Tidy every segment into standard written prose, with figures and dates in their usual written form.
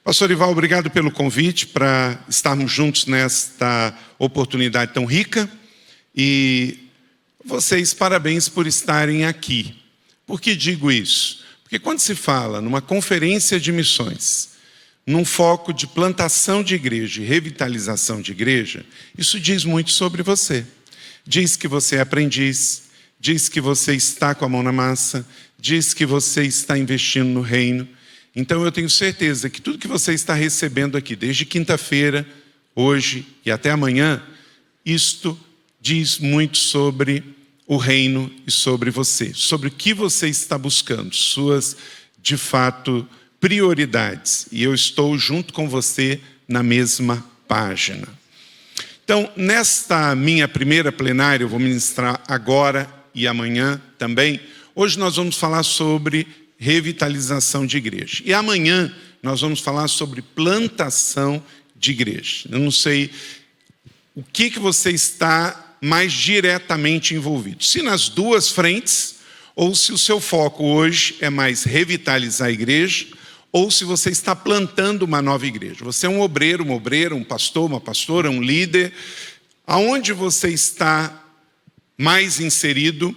Pastor Ival, obrigado pelo convite para estarmos juntos nesta oportunidade tão rica. E vocês, parabéns por estarem aqui. Por que digo isso? Porque quando se fala numa conferência de missões, num foco de plantação de igreja e revitalização de igreja, isso diz muito sobre você. Diz que você é aprendiz, diz que você está com a mão na massa, diz que você está investindo no reino. Então eu tenho certeza que tudo que você está recebendo aqui, desde quinta-feira, hoje e até amanhã, isto diz muito sobre o reino e sobre você, sobre o que você está buscando, suas, de fato, prioridades. E eu estou junto com você na mesma página. Então, nesta minha primeira plenária, eu vou ministrar agora e amanhã também. Hoje nós vamos falar sobre revitalização de igreja. E amanhã nós vamos falar sobre plantação de igreja. Eu não sei o que você está mais diretamente envolvido. Se nas duas frentes, ou se o seu foco hoje é mais revitalizar a igreja, ou se você está plantando uma nova igreja. Você é um obreiro, uma obreira, um pastor, uma pastora, um líder. Aonde você está mais inserido,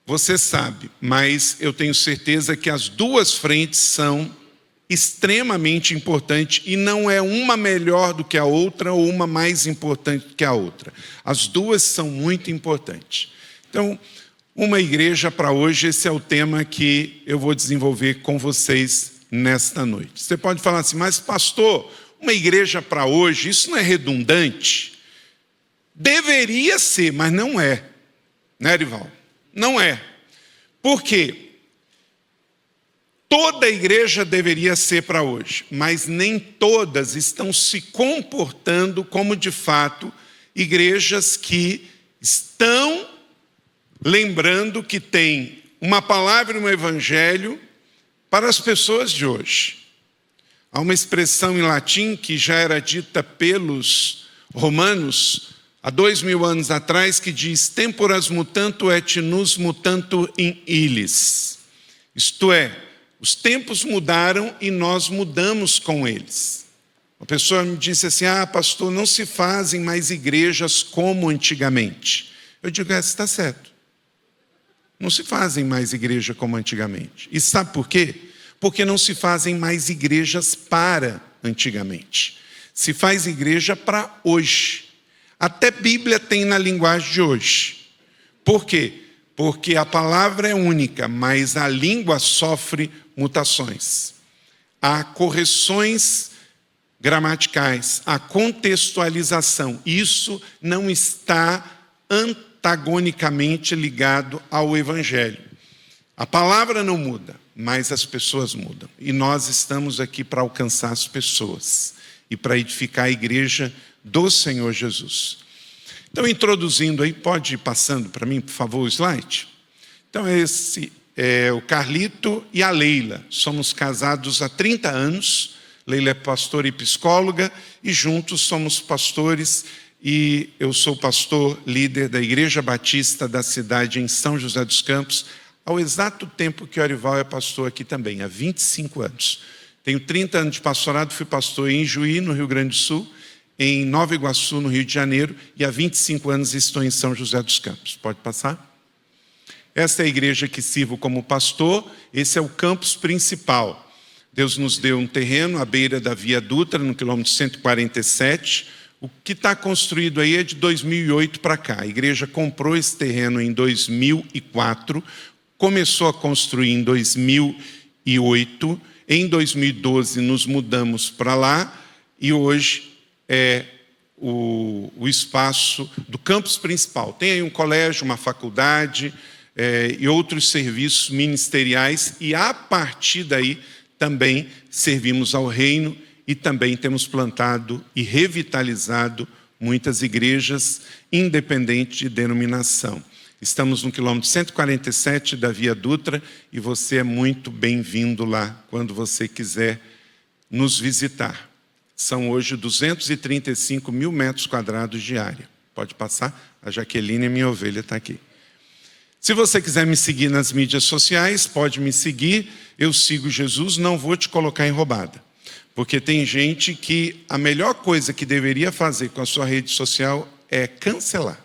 você sabe, mas eu tenho certeza que as duas frentes são extremamente importantes e não é uma melhor do que a outra ou uma mais importante do que a outra. As duas são muito importantes. Então, uma igreja para hoje, esse é o tema que eu vou desenvolver com vocês nesta noite. Você pode falar assim, mas pastor, uma igreja para hoje, isso não é redundante? Deveria ser, mas não é. Né, Arival? Não é. Por quê? Toda igreja deveria ser para hoje, mas nem todas estão se comportando como, de fato, igrejas que estão lembrando que tem uma palavra e um evangelho para as pessoas de hoje. Há uma expressão em latim que já era dita pelos romanos há 2000 anos atrás, que diz: temporas mutanto et nus mutantur in illis. Isto é, os tempos mudaram e nós mudamos com eles. Uma pessoa me disse assim, pastor, não se fazem mais igrejas como antigamente. Eu digo, está certo. Não se fazem mais igreja como antigamente. E sabe por quê? Porque não se fazem mais igrejas para antigamente. Se faz igreja para hoje. Até Bíblia tem na linguagem de hoje. Por quê? Porque a palavra é única, mas a língua sofre mutações. Há correções gramaticais, há contextualização. Isso não está antagonicamente ligado ao evangelho. A palavra não muda, mas as pessoas mudam. E nós estamos aqui para alcançar as pessoas e para edificar a igreja do Senhor Jesus. Então, introduzindo aí, pode ir passando para mim, por favor, o slide? Então, esse é o Carlito e a Leila. Somos casados há 30 anos. Leila é pastora e psicóloga e juntos somos pastores. E eu sou pastor líder da Igreja Batista da cidade em São José dos Campos, ao exato tempo que o Arival é pastor aqui também, há 25 anos. Tenho 30 anos de pastorado, fui pastor em Juí, no Rio Grande do Sul, em Nova Iguaçu, no Rio de Janeiro, e há 25 anos estou em São José dos Campos. Pode passar? Esta é a igreja que sirvo como pastor, esse é o campus principal. Deus nos deu um terreno à beira da Via Dutra, no quilômetro 147. O que está construído aí é de 2008 para cá. A igreja comprou esse terreno em 2004, começou a construir em 2008, em 2012 nos mudamos para lá e hoje é o espaço do campus principal. Tem aí um colégio, uma faculdade e outros serviços ministeriais e a partir daí também servimos ao reino e também temos plantado e revitalizado muitas igrejas independente de denominação. Estamos no quilômetro 147 da Via Dutra e você é muito bem-vindo lá quando você quiser nos visitar. São hoje 235 mil metros quadrados de área. Pode passar? A Jaqueline, minha ovelha, está aqui. Se você quiser me seguir nas mídias sociais, pode me seguir. Eu sigo Jesus, não vou te colocar em roubada. Porque tem gente que a melhor coisa que deveria fazer com a sua rede social é cancelar.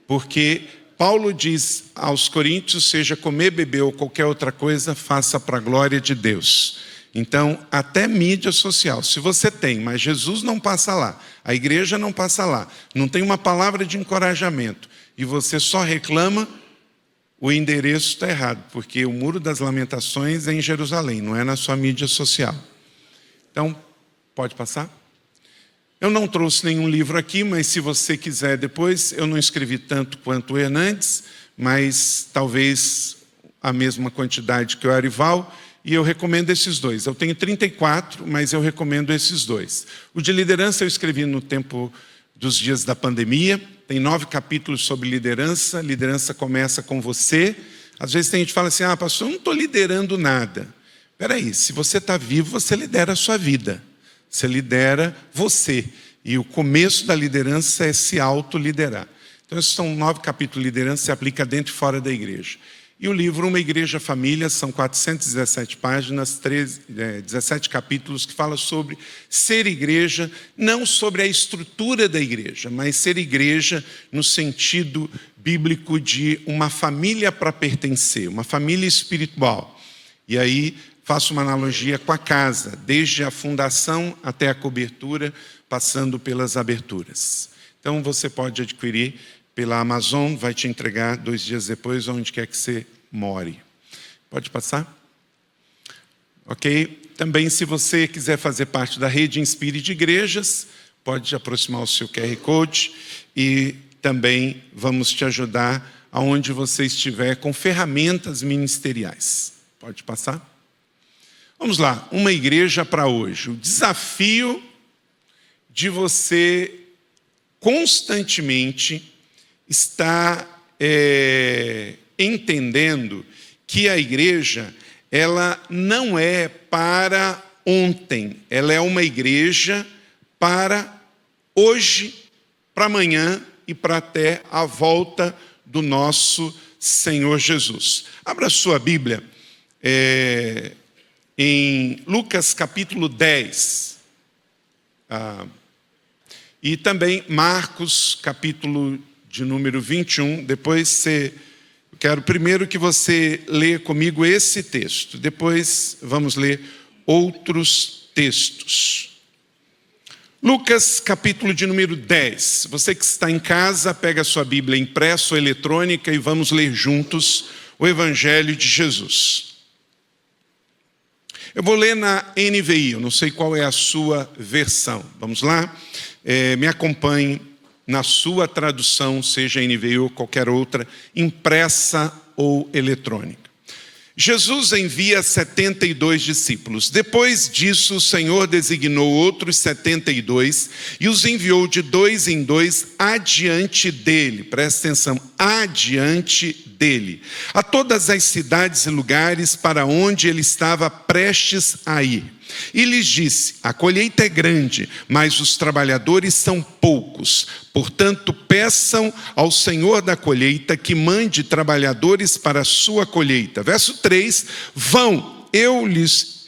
Porque Paulo diz aos coríntios, seja comer, beber ou qualquer outra coisa, faça para a glória de Deus. Então, até mídia social, se você tem, mas Jesus não passa lá, a igreja não passa lá, não tem uma palavra de encorajamento, e você só reclama, o endereço está errado, porque o Muro das Lamentações é em Jerusalém, não é na sua mídia social. Então, pode passar? Eu não trouxe nenhum livro aqui, mas se você quiser depois, eu não escrevi tanto quanto o Hernandes, mas talvez a mesma quantidade que o Arival, e eu recomendo esses dois. Eu tenho 34, mas eu recomendo esses dois. O de liderança eu escrevi no tempo dos dias da pandemia, tem 9 capítulos sobre liderança, liderança começa com você. Às vezes tem gente que fala assim, pastor, eu não estou liderando nada. Espera aí, se você está vivo, você lidera a sua vida. Você lidera você. E o começo da liderança é se autoliderar. Então, esses são 9 capítulos de liderança, se aplica dentro e fora da igreja. E o livro Uma Igreja Família, são 417 páginas, 17 capítulos, que fala sobre ser igreja, não sobre a estrutura da igreja, mas ser igreja no sentido bíblico de uma família para pertencer, uma família espiritual. E aí, faço uma analogia com a casa, desde a fundação até a cobertura, passando pelas aberturas. Então, você pode adquirir pela Amazon, vai te entregar 2 dias depois, onde quer que você more. Pode passar? Ok? Também, se você quiser fazer parte da rede Inspire de Igrejas, pode aproximar o seu QR Code e também vamos te ajudar aonde você estiver com ferramentas ministeriais. Pode passar? Vamos lá, uma igreja para hoje. O desafio de você constantemente estar entendendo que a igreja, ela não é para ontem, ela é uma igreja para hoje, para amanhã e para até a volta do nosso Senhor Jesus. Abra sua Bíblia em Lucas capítulo 10, e também Marcos capítulo de número 21, depois eu quero primeiro que você leia comigo esse texto, depois vamos ler outros textos. Lucas capítulo de número 10, você que está em casa, pega a sua Bíblia impressa ou eletrônica e vamos ler juntos o Evangelho de Jesus. Eu vou ler na NVI, eu não sei qual é a sua versão. Vamos lá? Me acompanhe na sua tradução, seja NVI ou qualquer outra, impressa ou eletrônica. Jesus envia 72 discípulos. Depois disso, o Senhor designou outros 72 e os enviou de 2 em 2 adiante dele. Presta atenção, adiante dele, a todas as cidades e lugares para onde ele estava prestes a ir. E lhes disse, a colheita é grande, mas os trabalhadores são poucos. Portanto, peçam ao Senhor da colheita que mande trabalhadores para a sua colheita. Verso 3, vão, eu lhes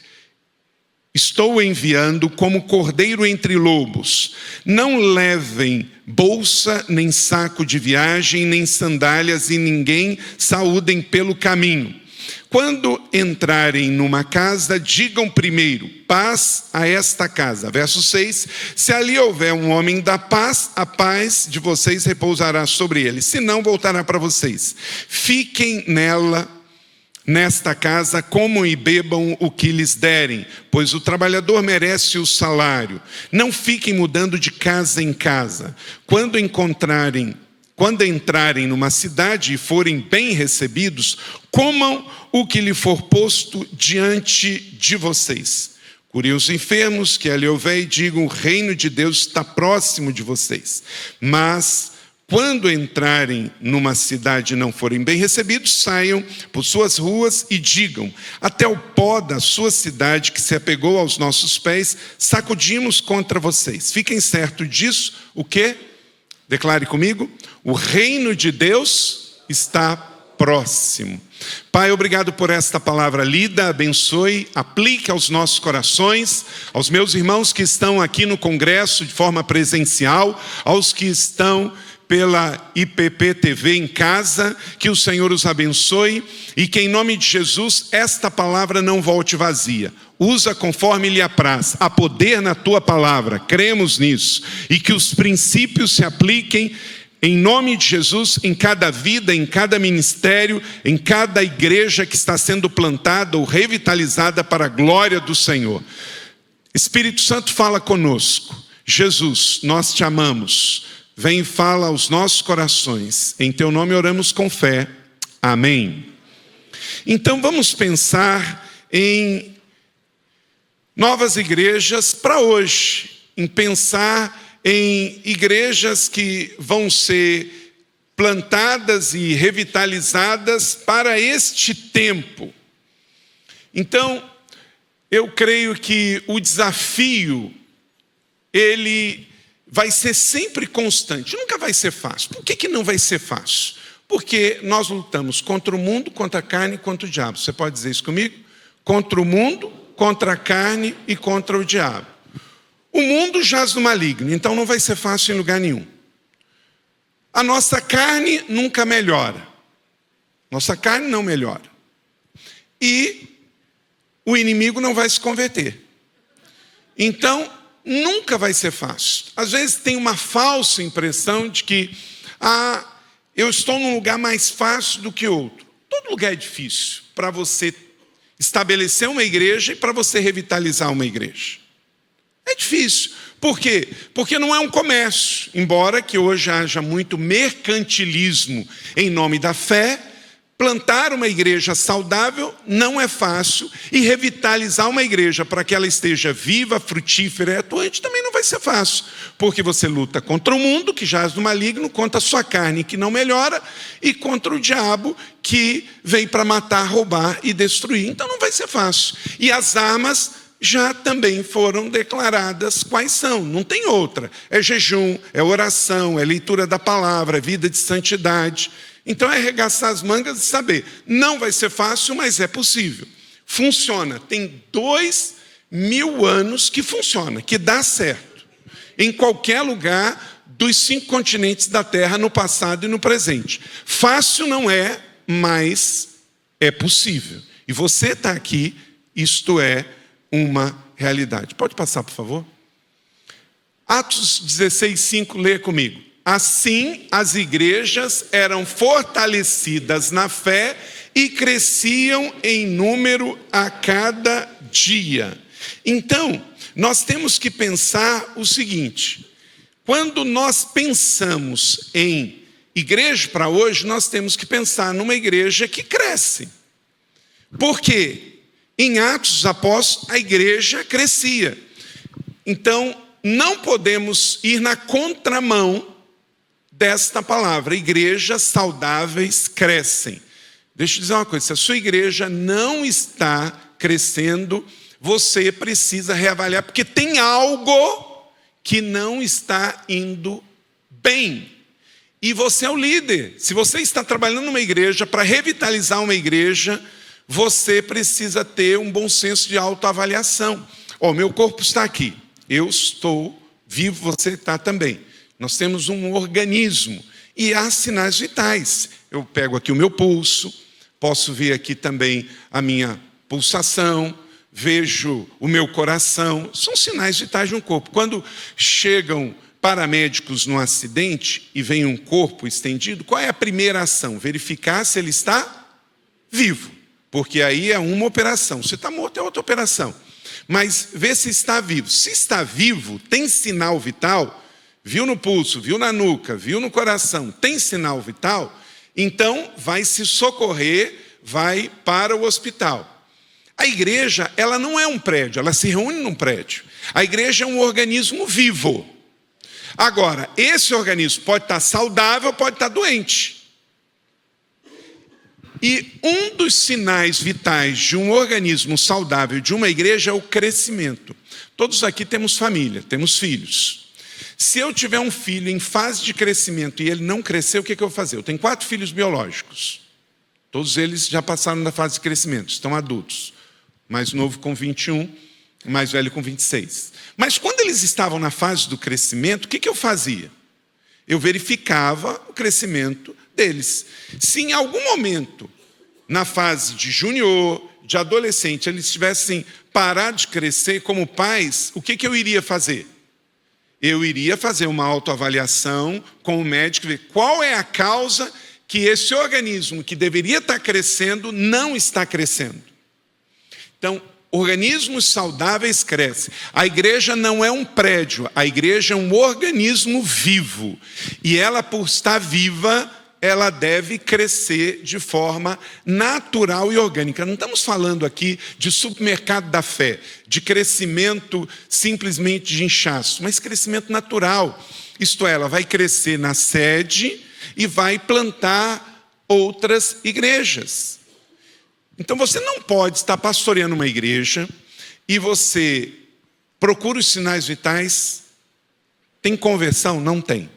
estou enviando como cordeiro entre lobos. Não levem bolsa, nem saco de viagem, nem sandálias, e ninguém saúdem pelo caminho. Quando entrarem numa casa, digam primeiro, paz a esta casa. Verso 6, se ali houver um homem da paz, a paz de vocês repousará sobre ele, se não, voltará para vocês. Fiquem nesta casa, comam e bebam o que lhes derem, pois o trabalhador merece o salário. Não fiquem mudando de casa em casa. Quando entrarem numa cidade e forem bem recebidos, comam o que lhe for posto diante de vocês. Curem os enfermos que ali houver e digam, o reino de Deus está próximo de vocês. Mas quando entrarem numa cidade e não forem bem recebidos, saiam por suas ruas e digam, até o pó da sua cidade que se apegou aos nossos pés, sacudimos contra vocês. Fiquem certos disso, o quê? Declare comigo, o reino de Deus está próximo. Pai, obrigado por esta palavra lida, abençoe, aplique aos nossos corações, aos meus irmãos que estão aqui no congresso de forma presencial, aos que estão pela IPP TV em casa, que o Senhor os abençoe e que em nome de Jesus esta palavra não volte vazia. Usa conforme lhe apraz, há poder na tua palavra, cremos nisso, e que os princípios se apliquem em nome de Jesus, em cada vida, em cada ministério, em cada igreja que está sendo plantada ou revitalizada para a glória do Senhor. Espírito Santo, fala conosco. Jesus, nós te amamos. Vem e fala aos nossos corações. Em teu nome oramos com fé. Amém. Então vamos pensar em novas igrejas para hoje. Em pensar em igrejas que vão ser plantadas e revitalizadas para este tempo. Então, eu creio que o desafio, ele vai ser sempre constante, nunca vai ser fácil. Por que não vai ser fácil? Porque nós lutamos contra o mundo, contra a carne e contra o diabo. Você pode dizer isso comigo? Contra o mundo, contra a carne e contra o diabo. O mundo jaz no maligno, então não vai ser fácil em lugar nenhum. A nossa carne nunca melhora. Nossa carne não melhora. E o inimigo não vai se converter. Então, nunca vai ser fácil. Às vezes tem uma falsa impressão de que eu estou num lugar mais fácil do que outro. Todo lugar é difícil para você estabelecer uma igreja e para você revitalizar uma igreja. É difícil. Por quê? Porque não é um comércio. Embora que hoje haja muito mercantilismo em nome da fé, plantar uma igreja saudável não é fácil, e revitalizar uma igreja para que ela esteja viva, frutífera e atuante também não vai ser fácil, porque você luta contra o mundo que jaz no maligno, contra a sua carne que não melhora e contra o diabo que vem para matar, roubar e destruir. Então não vai ser fácil. E as armas já também foram declaradas quais são, não tem outra. É jejum, é oração, é leitura da palavra, é vida de santidade. Então é arregaçar as mangas e saber, não vai ser fácil, mas é possível. Funciona, tem 2000 anos que funciona, que dá certo. Em qualquer lugar dos 5 continentes da Terra, no passado e no presente. Fácil não é, mas é possível. E você está aqui, isto é uma realidade. Pode passar, por favor? Atos 16:5, leia comigo. Assim, as igrejas eram fortalecidas na fé e cresciam em número a cada dia. Então, nós temos que pensar o seguinte: quando nós pensamos em igreja para hoje, nós temos que pensar numa igreja que cresce. Por quê? Em Atos dos Apóstolos, a igreja crescia. Então, não podemos ir na contramão desta palavra. Igrejas saudáveis crescem. Deixa eu dizer uma coisa, se a sua igreja não está crescendo, você precisa reavaliar, porque tem algo que não está indo bem. E você é o líder. Se você está trabalhando numa igreja, para revitalizar uma igreja, você precisa ter um bom senso de autoavaliação. Meu corpo está aqui, eu estou vivo, você está também. Nós temos um organismo e há sinais vitais. Eu pego aqui o meu pulso, posso ver aqui também a minha pulsação, vejo o meu coração. São sinais vitais de um corpo. Quando chegam paramédicos num acidente e vem um corpo estendido, qual é a primeira ação? Verificar se ele está vivo. Porque aí é uma operação. Se está morto é outra operação. Mas vê se está vivo. Se está vivo, tem sinal vital, viu no pulso, viu na nuca, viu no coração, tem sinal vital, então vai se socorrer, vai para o hospital. A igreja, ela não é um prédio, ela se reúne num prédio. A igreja é um organismo vivo. Agora, esse organismo pode estar saudável, pode estar doente. E um dos sinais vitais de um organismo saudável, de uma igreja, é o crescimento. Todos aqui temos família, temos filhos. Se eu tiver um filho em fase de crescimento e ele não crescer, o que eu vou fazer? Eu tenho 4 filhos biológicos. Todos eles já passaram da fase de crescimento, estão adultos. Mais novo com 21, mais velho com 26. Mas quando eles estavam na fase do crescimento, o que eu fazia? Eu verificava o crescimento deles. Se em algum momento, na fase de júnior, de adolescente, eles tivessem parado de crescer como pais, o que eu iria fazer? Eu iria fazer uma autoavaliação com o médico, ver qual é a causa que esse organismo que deveria estar crescendo não está crescendo. Então, organismos saudáveis crescem. A igreja não é um prédio, a igreja é um organismo vivo. E ela, por estar viva, ela deve crescer de forma natural e orgânica. Não estamos falando aqui de supermercado da fé, de crescimento simplesmente de inchaço, mas crescimento natural. Isto é, ela vai crescer na sede e vai plantar outras igrejas. Então você não pode estar pastoreando uma igreja e você procura os sinais vitais. Tem conversão? Não tem.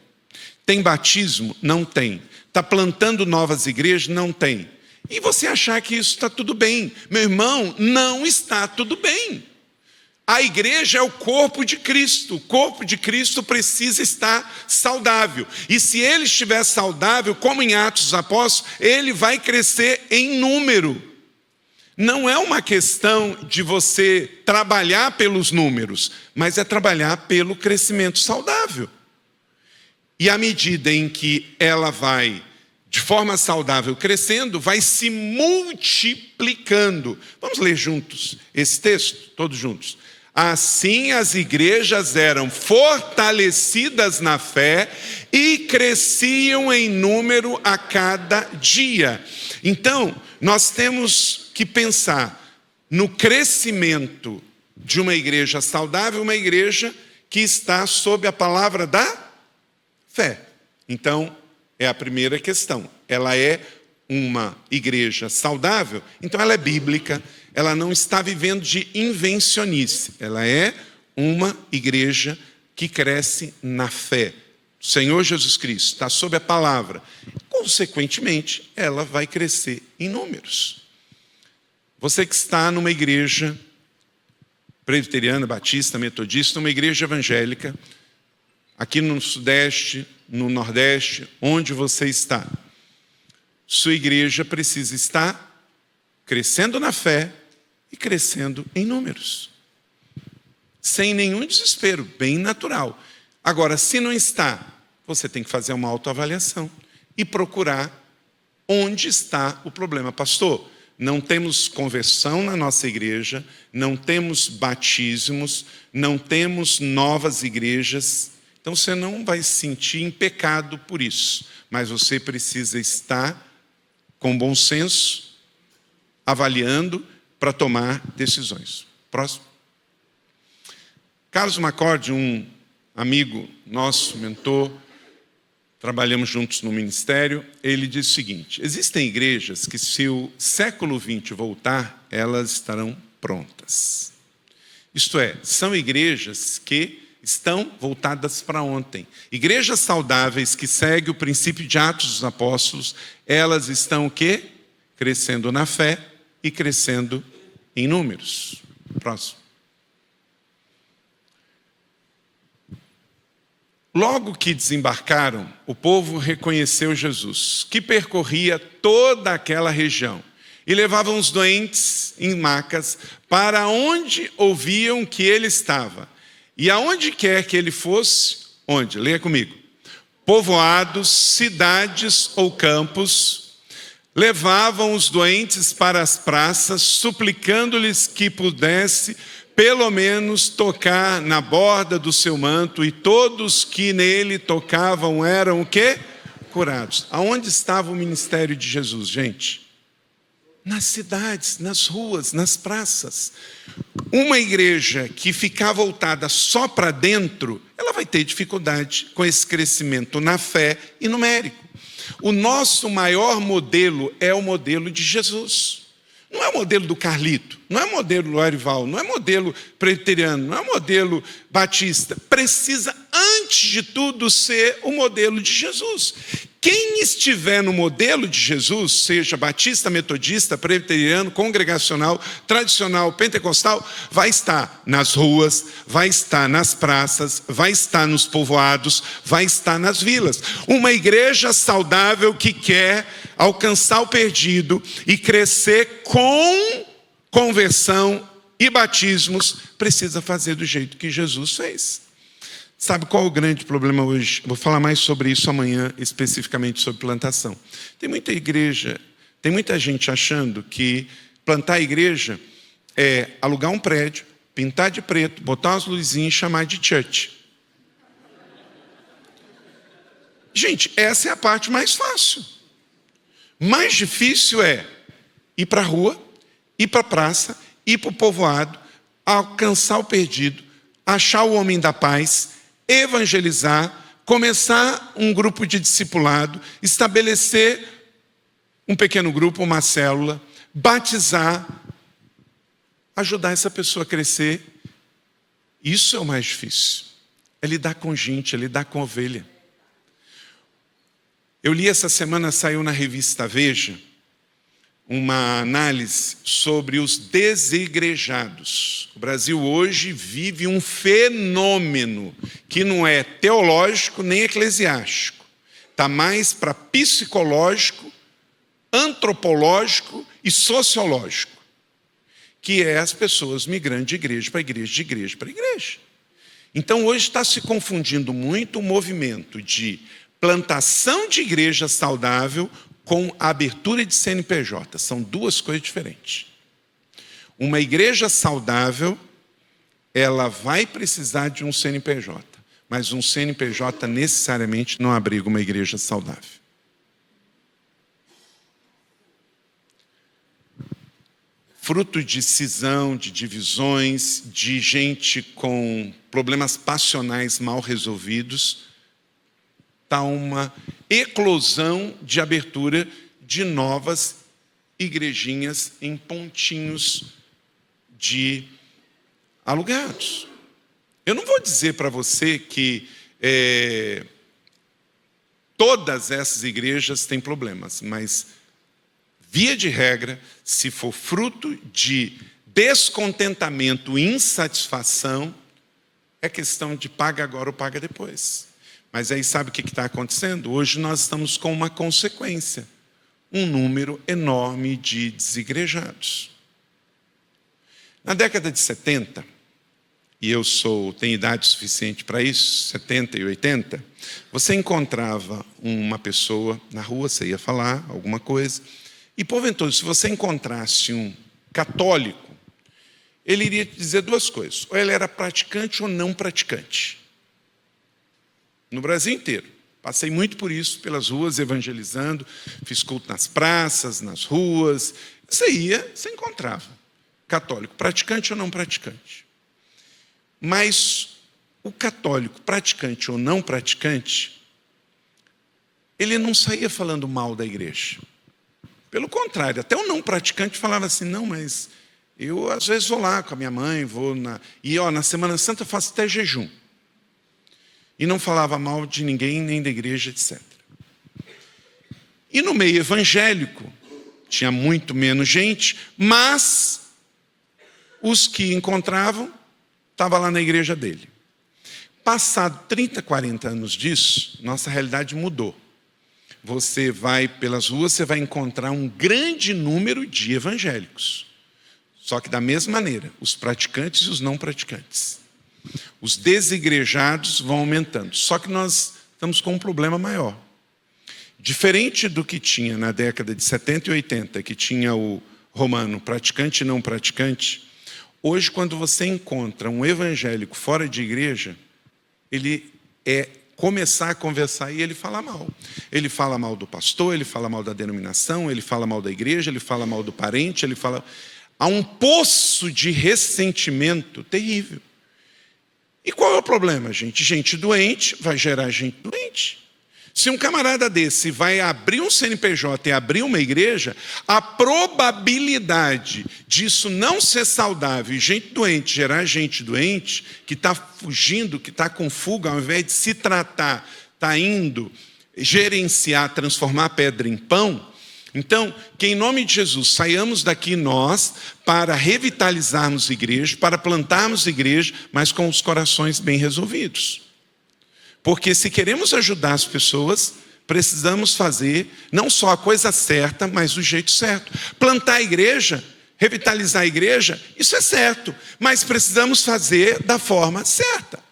Tem batismo? Não tem. Está plantando novas igrejas? Não tem. E você achar que isso está tudo bem. Meu irmão, não está tudo bem. A igreja é o corpo de Cristo. O corpo de Cristo precisa estar saudável. E se ele estiver saudável, como em Atos dos Apóstolos, ele vai crescer em número. Não é uma questão de você trabalhar pelos números, mas é trabalhar pelo crescimento saudável. E à medida em que ela vai, de forma saudável, crescendo, vai se multiplicando. Vamos ler juntos esse texto, todos juntos. Assim as igrejas eram fortalecidas na fé e cresciam em número a cada dia. Então, nós temos que pensar no crescimento de uma igreja saudável, uma igreja que está sob a palavra da fé. Então, é a primeira questão. Ela é uma igreja saudável, então ela é bíblica, ela não está vivendo de invencionice, ela é uma igreja que cresce na fé. O Senhor Jesus Cristo está sob a palavra, consequentemente, ela vai crescer em números. Você que está numa igreja presbiteriana, batista, metodista, uma igreja evangélica, aqui no Sudeste, no Nordeste, onde você está, sua igreja precisa estar crescendo na fé e crescendo em números. Sem nenhum desespero, bem natural. Agora, se não está, você tem que fazer uma autoavaliação e procurar onde está o problema. Pastor, não temos conversão na nossa igreja, não temos batismos, não temos novas igrejas. Então você não vai se sentir em pecado por isso, mas você precisa estar com bom senso, avaliando para tomar decisões. Próximo. Carlos McCord, um amigo nosso, mentor, trabalhamos juntos no ministério, ele diz o seguinte: existem igrejas que, se o século XX voltar, elas estarão prontas. Isto é, são igrejas que estão voltadas para ontem. Igrejas saudáveis que seguem o princípio de Atos dos Apóstolos, elas estão o quê? Crescendo na fé e crescendo em números. Próximo. Logo que desembarcaram, o povo reconheceu Jesus, que percorria toda aquela região, e levavam os doentes em macas para onde ouviam que ele estava. E aonde quer que ele fosse, onde? Leia comigo. Povoados, cidades ou campos, levavam os doentes para as praças, suplicando-lhes que pudesse pelo menos tocar na borda do seu manto, e todos que nele tocavam eram o quê? Curados. Aonde estava o ministério de Jesus, gente? Nas cidades, nas ruas, nas praças. Uma igreja que ficar voltada só para dentro, ela vai ter dificuldade com esse crescimento na fé e numérico. O nosso maior modelo é o modelo de Jesus. Não é o modelo do Carlito, não é o modelo do Arival, não é modelo presbiteriano, não é o modelo batista. Precisa, antes de tudo, ser o modelo de Jesus. quem estiver no modelo de Jesus, seja batista, metodista, presbiteriano, congregacional, tradicional, pentecostal, vai estar nas ruas, vai estar nas praças, vai estar nos povoados, vai estar nas vilas. Uma igreja saudável que quer alcançar o perdido e crescer com conversão e batismos, precisa fazer do jeito que Jesus fez. Sabe qual é o grande problema hoje? Vou falar mais sobre isso amanhã, especificamente sobre plantação. Tem muita igreja, tem muita gente achando que plantar igreja é alugar um prédio, pintar de preto, botar umas luzinhas e chamar de church. Gente, essa é a parte mais fácil. Mais difícil é ir para a rua, ir para a praça, ir para o povoado, alcançar o perdido, achar o homem da paz, evangelizar, começar um grupo de discipulado, estabelecer um pequeno grupo, uma célula, batizar, ajudar essa pessoa a crescer. Isso é o mais difícil. É lidar com gente, é lidar com ovelha. Eu li essa semana, saiu na revista Veja, uma análise sobre os desigrejados. O Brasil hoje vive um fenômeno que não é teológico nem eclesiástico. Está mais para psicológico, antropológico e sociológico, que é as pessoas migrando de igreja para igreja, de igreja para igreja. Então hoje está se confundindo muito o movimento de plantação de igreja saudável com a abertura de CNPJ. São duas coisas diferentes. Uma igreja saudável, ela vai precisar de um CNPJ, mas um CNPJ necessariamente não abriga uma igreja saudável. Fruto de cisão, de divisões, de gente com problemas passionais mal resolvidos, está uma eclosão de abertura de novas igrejinhas em pontinhos de alugados. Eu não vou dizer para você que todas essas igrejas têm problemas, mas, via de regra, se for fruto de descontentamento e insatisfação, é questão de paga agora ou paga depois. Mas aí sabe o que está acontecendo? Hoje nós estamos com uma consequência. Um número enorme de desigrejados. Na década de 70, e eu tenho idade suficiente para isso, 70 e 80, você encontrava uma pessoa na rua, você ia falar alguma coisa, e porventura, se você encontrasse um católico, ele iria te dizer duas coisas. Ou ele era praticante ou não praticante. No Brasil inteiro. Passei muito por isso, pelas ruas, evangelizando. Fiz culto nas praças, nas ruas. Você encontrava. Católico, praticante ou não praticante. Mas o católico, praticante ou não praticante, ele não saía falando mal da igreja. Pelo contrário, até o não praticante falava assim, não, mas eu às vezes vou lá com a minha mãe, e na Semana Santa eu faço até jejum. E não falava mal de ninguém, nem da igreja, etc. E no meio evangélico, tinha muito menos gente, mas os que encontravam, estavam lá na igreja dele. Passado 30, 40 anos disso, nossa realidade mudou. Você vai pelas ruas, você vai encontrar um grande número de evangélicos. Só que da mesma maneira, os praticantes e os não praticantes. Os desigrejados vão aumentando. Só que nós estamos com um problema maior. Diferente do que tinha na década de 70 e 80, que tinha o romano praticante e não praticante, hoje, quando você encontra um evangélico fora de igreja, ele começar a conversar e ele fala mal. Ele fala mal do pastor, ele fala mal da denominação, ele fala mal da igreja, ele fala mal do parente, há um poço de ressentimento terrível. E qual é o problema, gente? Gente doente vai gerar gente doente. Se um camarada desse vai abrir um CNPJ e abrir uma igreja, a probabilidade disso não ser saudável e gente doente gerar gente doente, que está fugindo, que está com fuga, ao invés de se tratar, está indo gerenciar, transformar a pedra em pão, então, que em nome de Jesus saiamos daqui nós para revitalizarmos a igreja, para plantarmos a igreja, mas com os corações bem resolvidos. Porque se queremos ajudar as pessoas, precisamos fazer não só a coisa certa, mas do jeito certo. Plantar a igreja, revitalizar a igreja, isso é certo, mas precisamos fazer da forma certa.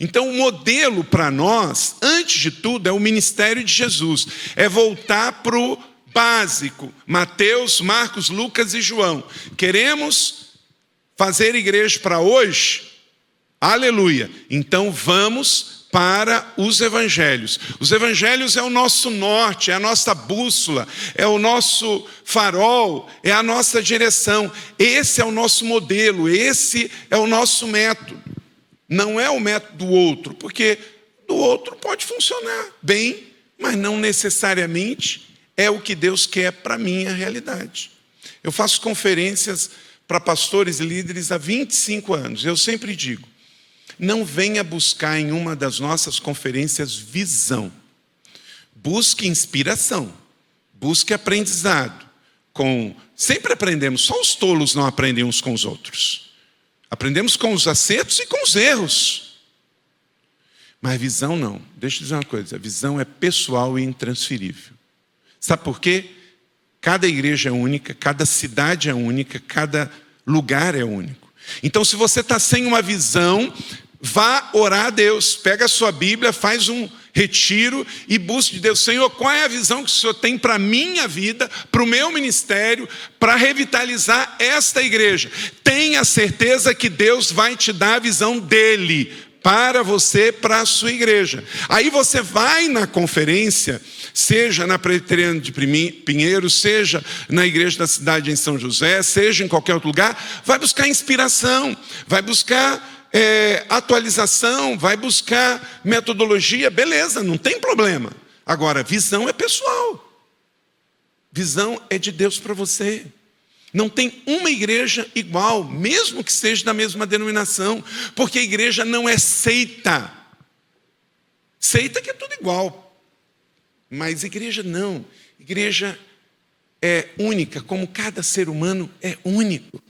Então, o modelo para nós, antes de tudo, é o ministério de Jesus. É voltar para o básico. Mateus, Marcos, Lucas e João. Queremos fazer igreja para hoje? Aleluia! Então, vamos para os evangelhos. Os evangelhos é o nosso norte, é a nossa bússola, é o nosso farol, é a nossa direção. Esse é o nosso modelo, esse é o nosso método. Não é o método do outro, porque do outro pode funcionar bem, mas não necessariamente é o que Deus quer para a minha realidade. Eu faço conferências para pastores e líderes há 25 anos. Eu sempre digo, não venha buscar em uma das nossas conferências visão. Busque inspiração, busque aprendizado. Sempre aprendemos, só os tolos não aprendem uns com os outros. Aprendemos com os acertos e com os erros. Mas visão não. Deixa eu dizer uma coisa, a visão é pessoal e intransferível. Sabe por quê? Cada igreja é única, cada cidade é única, cada lugar é único. Então, se você está sem uma visão, vá orar a Deus. Pega a sua Bíblia, faz um retiro e busque de Deus. Senhor, qual é a visão que o Senhor tem para a minha vida, para o meu ministério, para revitalizar esta igreja? Tenha certeza que Deus vai te dar a visão dele para você, para a sua igreja. Aí você vai na conferência, seja na Presbiteriana de Pinheiro, seja na igreja da cidade em São José, seja em qualquer outro lugar, vai buscar inspiração, vai buscar atualização, vai buscar metodologia, beleza, não tem problema. Agora, visão é pessoal. Visão é de Deus para você. Não tem uma igreja igual, mesmo que seja da mesma denominação, porque a igreja não é seita. Seita que é tudo igual. Mas igreja não. Igreja é única, como cada ser humano é único.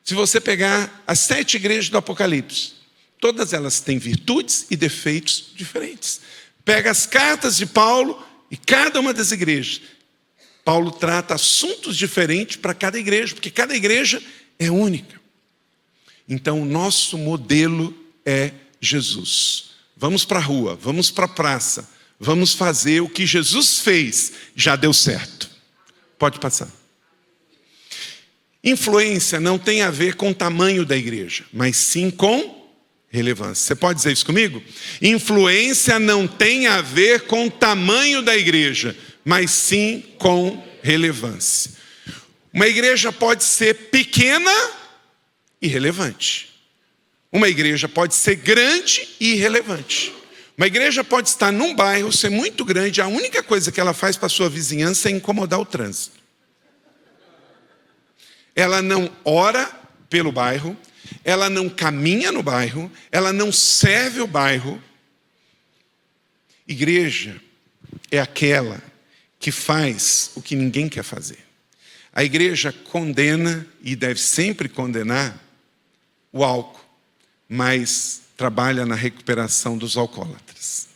Se você pegar as 7 igrejas do Apocalipse, todas elas têm virtudes e defeitos diferentes. Pega as cartas de Paulo e cada uma das igrejas. Paulo trata assuntos diferentes para cada igreja, porque cada igreja é única. Então, o nosso modelo é Jesus. Vamos para a rua, vamos para a praça, vamos fazer o que Jesus fez, já deu certo. Pode passar. Influência não tem a ver com o tamanho da igreja, mas sim com relevância. Você pode dizer isso comigo? Influência não tem a ver com o tamanho da igreja, mas sim com relevância. Uma igreja pode ser pequena e relevante. Uma igreja pode ser grande e irrelevante. Uma igreja pode estar num bairro, ser muito grande, a única coisa que ela faz para a sua vizinhança é incomodar o trânsito. Ela não ora pelo bairro, ela não caminha no bairro, ela não serve o bairro. Igreja é aquela que faz o que ninguém quer fazer. A igreja condena, e deve sempre condenar, o álcool, mas trabalha na recuperação dos alcoólatras.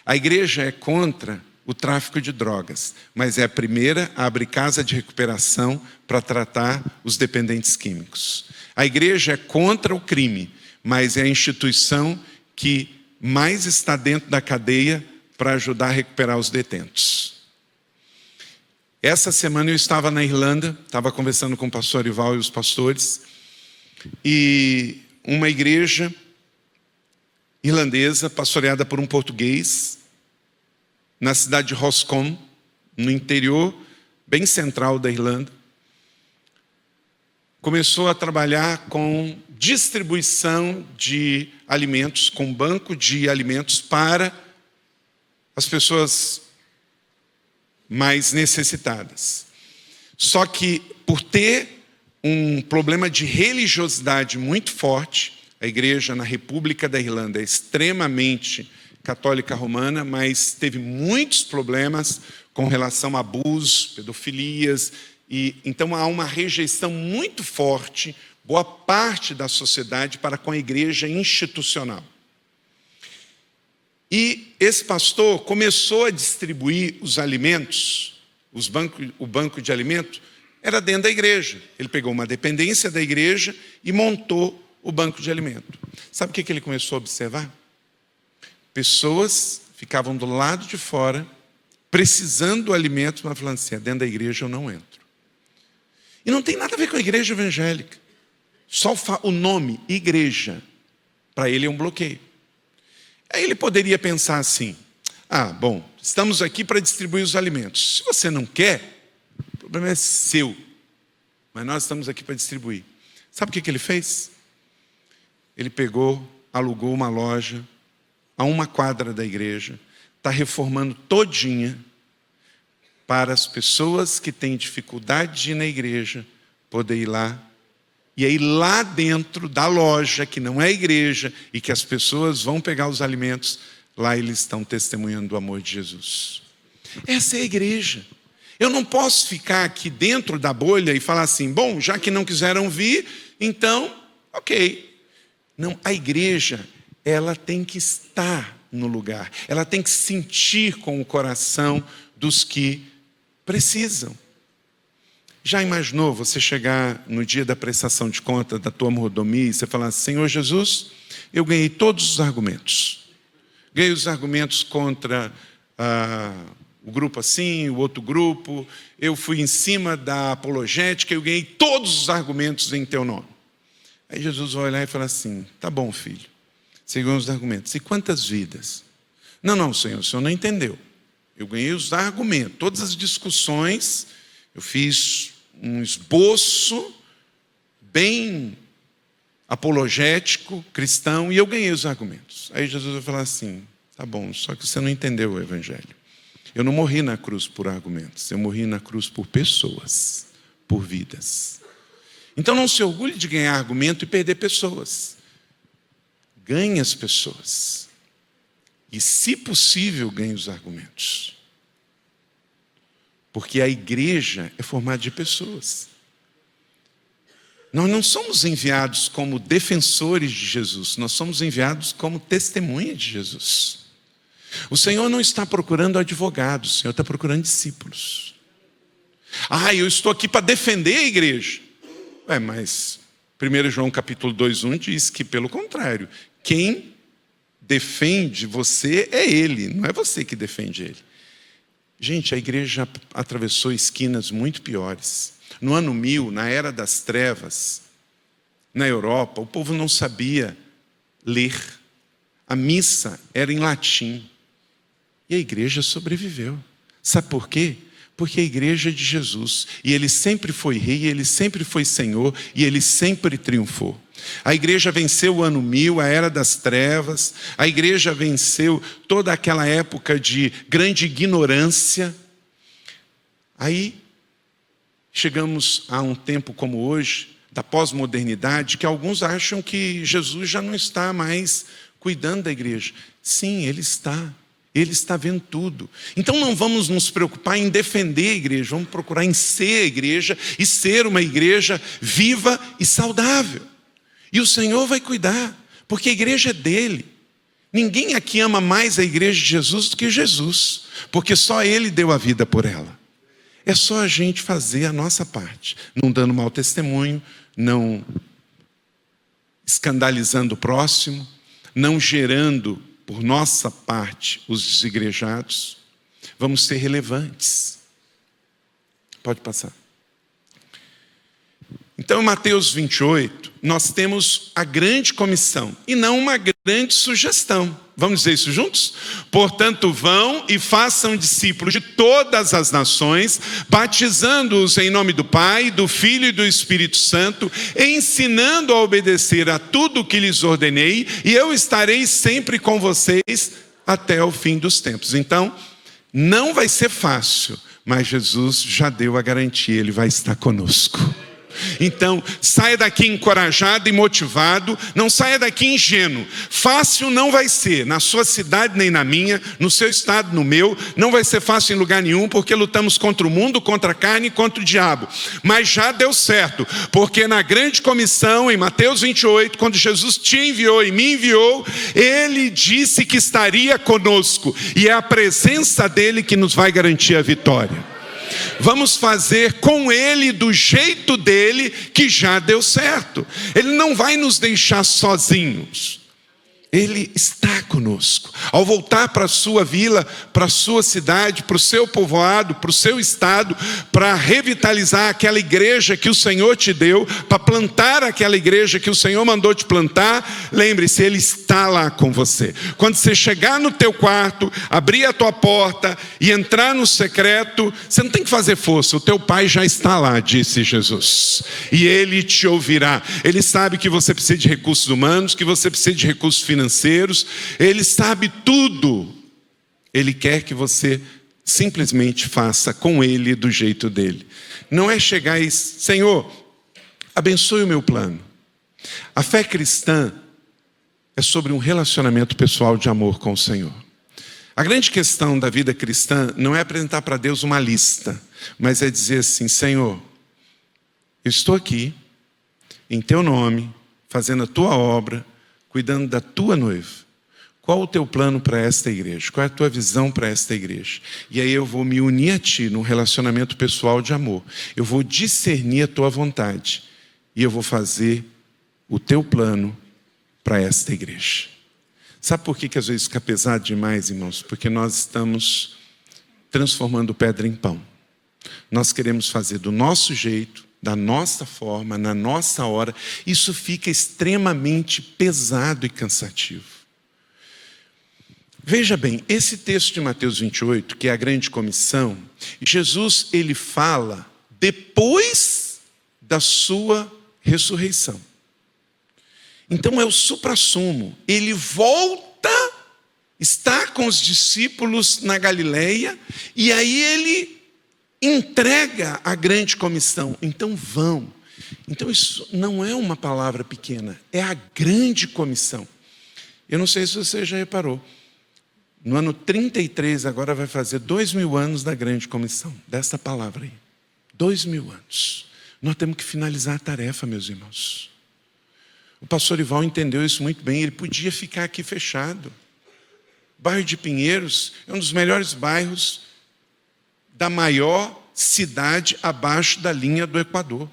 A igreja é contra o tráfico de drogas, mas é a primeira a abrir casa de recuperação para tratar os dependentes químicos. A igreja é contra o crime, mas é a instituição que mais está dentro da cadeia para ajudar a recuperar os detentos. Essa semana eu estava na Irlanda, estava conversando com o pastor Ival e os pastores, e uma igreja irlandesa, pastoreada por um português, na cidade de Roscommon, no interior, bem central da Irlanda, começou a trabalhar com distribuição de alimentos, com banco de alimentos para as pessoas mais necessitadas. Só que, por ter um problema de religiosidade muito forte, a igreja na República da Irlanda é extremamente católica romana, mas teve muitos problemas com relação a abusos, pedofilias, e então há uma rejeição muito forte, boa parte da sociedade, para com a igreja institucional. E esse pastor começou a distribuir os alimentos, o banco de alimento, era dentro da igreja. Ele pegou uma dependência da igreja e montou o banco de alimento. Sabe o que ele começou a observar? Pessoas ficavam do lado de fora, precisando do alimento, mas falando assim, dentro da igreja eu não entro. E não tem nada a ver com a igreja evangélica. Só o nome, igreja, para ele é um bloqueio. Aí ele poderia pensar assim, bom, estamos aqui para distribuir os alimentos. Se você não quer, o problema é seu. Mas nós estamos aqui para distribuir. Sabe o que ele fez? Ele pegou, alugou uma loja a 1 quadra da igreja, está reformando todinha para as pessoas que têm dificuldade de ir na igreja poder ir lá. E aí lá dentro da loja, que não é igreja, e que as pessoas vão pegar os alimentos, lá eles estão testemunhando do amor de Jesus. Essa é a igreja. Eu não posso ficar aqui dentro da bolha e falar assim, bom, já que não quiseram vir, então, ok. Não, a igreja, ela tem que estar no lugar. Ela tem que sentir com o coração dos que precisam. Já imaginou você chegar no dia da prestação de conta da tua mordomia e você falar, Senhor Jesus, eu ganhei todos os argumentos. Ganhei os argumentos contra o grupo assim, o outro grupo. Eu fui em cima da apologética, eu ganhei todos os argumentos em teu nome. Aí Jesus vai olhar e falar assim, tá bom, filho, você ganhou os argumentos. E quantas vidas? Não, Senhor, o Senhor não entendeu. Eu ganhei os argumentos, todas as discussões, eu fiz um esboço bem apologético, cristão, e eu ganhei os argumentos. Aí Jesus vai falar assim, tá bom, só que você não entendeu o evangelho. Eu não morri na cruz por argumentos, eu morri na cruz por pessoas, por vidas. Então não se orgulhe de ganhar argumento e perder pessoas. Ganhe as pessoas. E, se possível, ganhe os argumentos. Porque a igreja é formada de pessoas. Nós não somos enviados como defensores de Jesus, nós somos enviados como testemunha de Jesus. O Senhor não está procurando advogados, o Senhor está procurando discípulos. Eu estou aqui para defender a igreja. Mas 1 João capítulo 2:1 diz que, pelo contrário, quem defende você é ele, não é você que defende ele. Gente, a igreja atravessou esquinas muito piores. No ano 1000, na era das trevas, na Europa, o povo não sabia ler. A missa era em latim. E a igreja sobreviveu. Sabe por quê? Porque a igreja é de Jesus. E ele sempre foi rei, ele sempre foi Senhor, e ele sempre triunfou. A igreja venceu o ano 1000, a era das trevas. A igreja venceu toda aquela época de grande ignorância. Aí chegamos a um tempo como hoje, da pós-modernidade, que alguns acham que Jesus já não está mais cuidando da igreja. Sim, ele está. Ele está vendo tudo. Então não vamos nos preocupar em defender a igreja, vamos procurar em ser a igreja e ser uma igreja viva e saudável. E o Senhor vai cuidar, porque a igreja é dele. Ninguém aqui ama mais a igreja de Jesus do que Jesus, porque só ele deu a vida por ela. É só a gente fazer a nossa parte, não dando mau testemunho, não escandalizando o próximo, não gerando por nossa parte os desigrejados. Vamos ser relevantes. Pode passar. Então, em Mateus 28, nós temos a grande comissão e não uma grande sugestão. Vamos dizer isso juntos? Portanto, vão e façam discípulos de todas as nações, batizando-os em nome do Pai, do Filho e do Espírito Santo, ensinando a obedecer a tudo o que lhes ordenei, e eu estarei sempre com vocês até o fim dos tempos. Então, não vai ser fácil, mas Jesus já deu a garantia, ele vai estar conosco. Então, saia daqui encorajado e motivado, não saia daqui ingênuo. Fácil não vai ser, na sua cidade nem na minha, no seu estado, no meu, não vai ser fácil em lugar nenhum, porque lutamos contra o mundo, contra a carne e contra o diabo. Mas já deu certo, porque na grande comissão, em Mateus 28, quando Jesus te enviou e me enviou, Ele disse que estaria conosco, e é a presença dEle que nos vai garantir a vitória. Vamos fazer com Ele do jeito dEle, que já deu certo. Ele não vai nos deixar sozinhos. Ele está conosco. Ao voltar para a sua vila, para a sua cidade, para o seu povoado, para o seu estado, para revitalizar aquela igreja que o Senhor te deu, para plantar aquela igreja que o Senhor mandou te plantar, lembre-se, Ele está lá com você. Quando você chegar no teu quarto, abrir a tua porta e entrar no secreto, você não tem que fazer força, o teu Pai já está lá, disse Jesus. E Ele te ouvirá. Ele sabe que você precisa de recursos humanos, que você precisa de recursos financeiros, Ele sabe tudo. Ele quer que você simplesmente faça com Ele do jeito dele. Não é chegar e, Senhor, abençoe o meu plano. A fé cristã é sobre um relacionamento pessoal de amor com o Senhor. A grande questão da vida cristã não é apresentar para Deus uma lista, mas é dizer assim: Senhor, eu estou aqui em teu nome, fazendo a tua obra, cuidando da tua noiva. Qual o teu plano para esta igreja? Qual é a tua visão para esta igreja? E aí eu vou me unir a ti num relacionamento pessoal de amor. Eu vou discernir a tua vontade. E eu vou fazer o teu plano para esta igreja. Sabe por que às vezes fica pesado demais, irmãos? Porque nós estamos transformando pedra em pão. Nós queremos fazer do nosso jeito, da nossa forma, na nossa hora. Isso fica extremamente pesado e cansativo. Veja bem, esse texto de Mateus 28, que é a grande comissão, Jesus, ele fala depois da sua ressurreição. Então é o suprassumo. Ele volta, está com os discípulos na Galileia, e aí ele entrega a grande comissão. Então vão. Então isso não é uma palavra pequena, é a grande comissão. Eu não sei se você já reparou, no ano 33 agora vai fazer 2000 anos da grande comissão, dessa palavra aí. 2000 anos. Nós temos que finalizar a tarefa, meus irmãos. O pastor Ival entendeu isso muito bem, ele podia ficar aqui fechado. O bairro de Pinheiros é um dos melhores bairros da maior cidade abaixo da linha do Equador.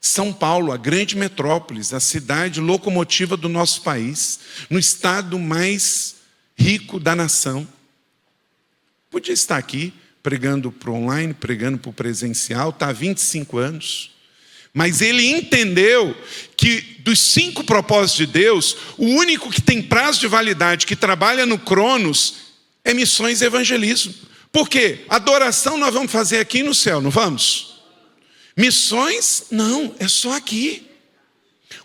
São Paulo, a grande metrópole, a cidade locomotiva do nosso país, no estado mais rico da nação. Podia estar aqui pregando para o online, pregando para o presencial, está há 25 anos. Mas ele entendeu que dos 5 propósitos de Deus, o único que tem prazo de validade, que trabalha no Cronos, é missões e evangelismo. Por quê? Adoração nós vamos fazer aqui no céu, não vamos? Missões, não, é só aqui.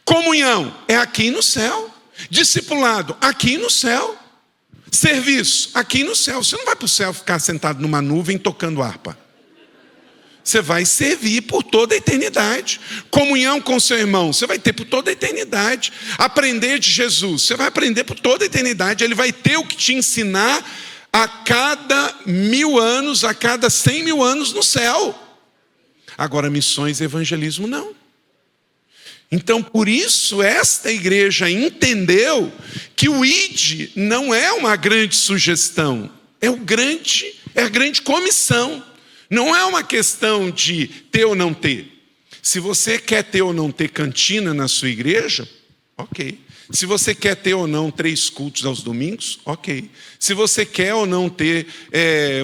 Comunhão, é aqui no céu. Discipulado, aqui no céu. Serviço, aqui no céu. Você não vai para o céu ficar sentado numa nuvem tocando harpa. Você vai servir por toda a eternidade. Comunhão com seu irmão, você vai ter por toda a eternidade. Aprender de Jesus, você vai aprender por toda a eternidade. Ele vai ter o que te ensinar a cada 1000 anos, a cada 100 mil anos no céu. Agora, missões e evangelismo, não. Então, por isso, esta igreja entendeu que o ID não é uma grande sugestão, é a grande comissão. Não é uma questão de ter ou não ter. Se você quer ter ou não ter cantina na sua igreja, ok. Se você quer ter ou não 3 cultos aos domingos, ok. Se você quer ou não ter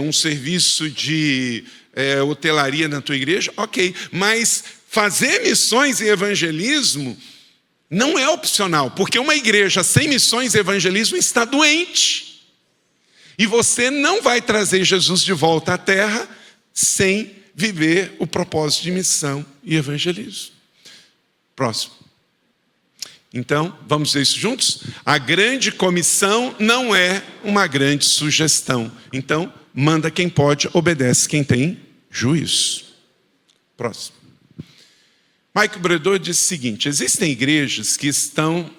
um serviço de hotelaria na tua igreja, ok. Mas fazer missões e evangelismo não é opcional, porque uma igreja sem missões e evangelismo está doente. E você não vai trazer Jesus de volta à terra sem viver o propósito de missão e evangelismo. Próximo. Então, vamos ver isso juntos? A grande comissão não é uma grande sugestão. Então, manda quem pode, obedece quem tem juízo. Próximo. Michael Bredor disse o seguinte: existem igrejas que estão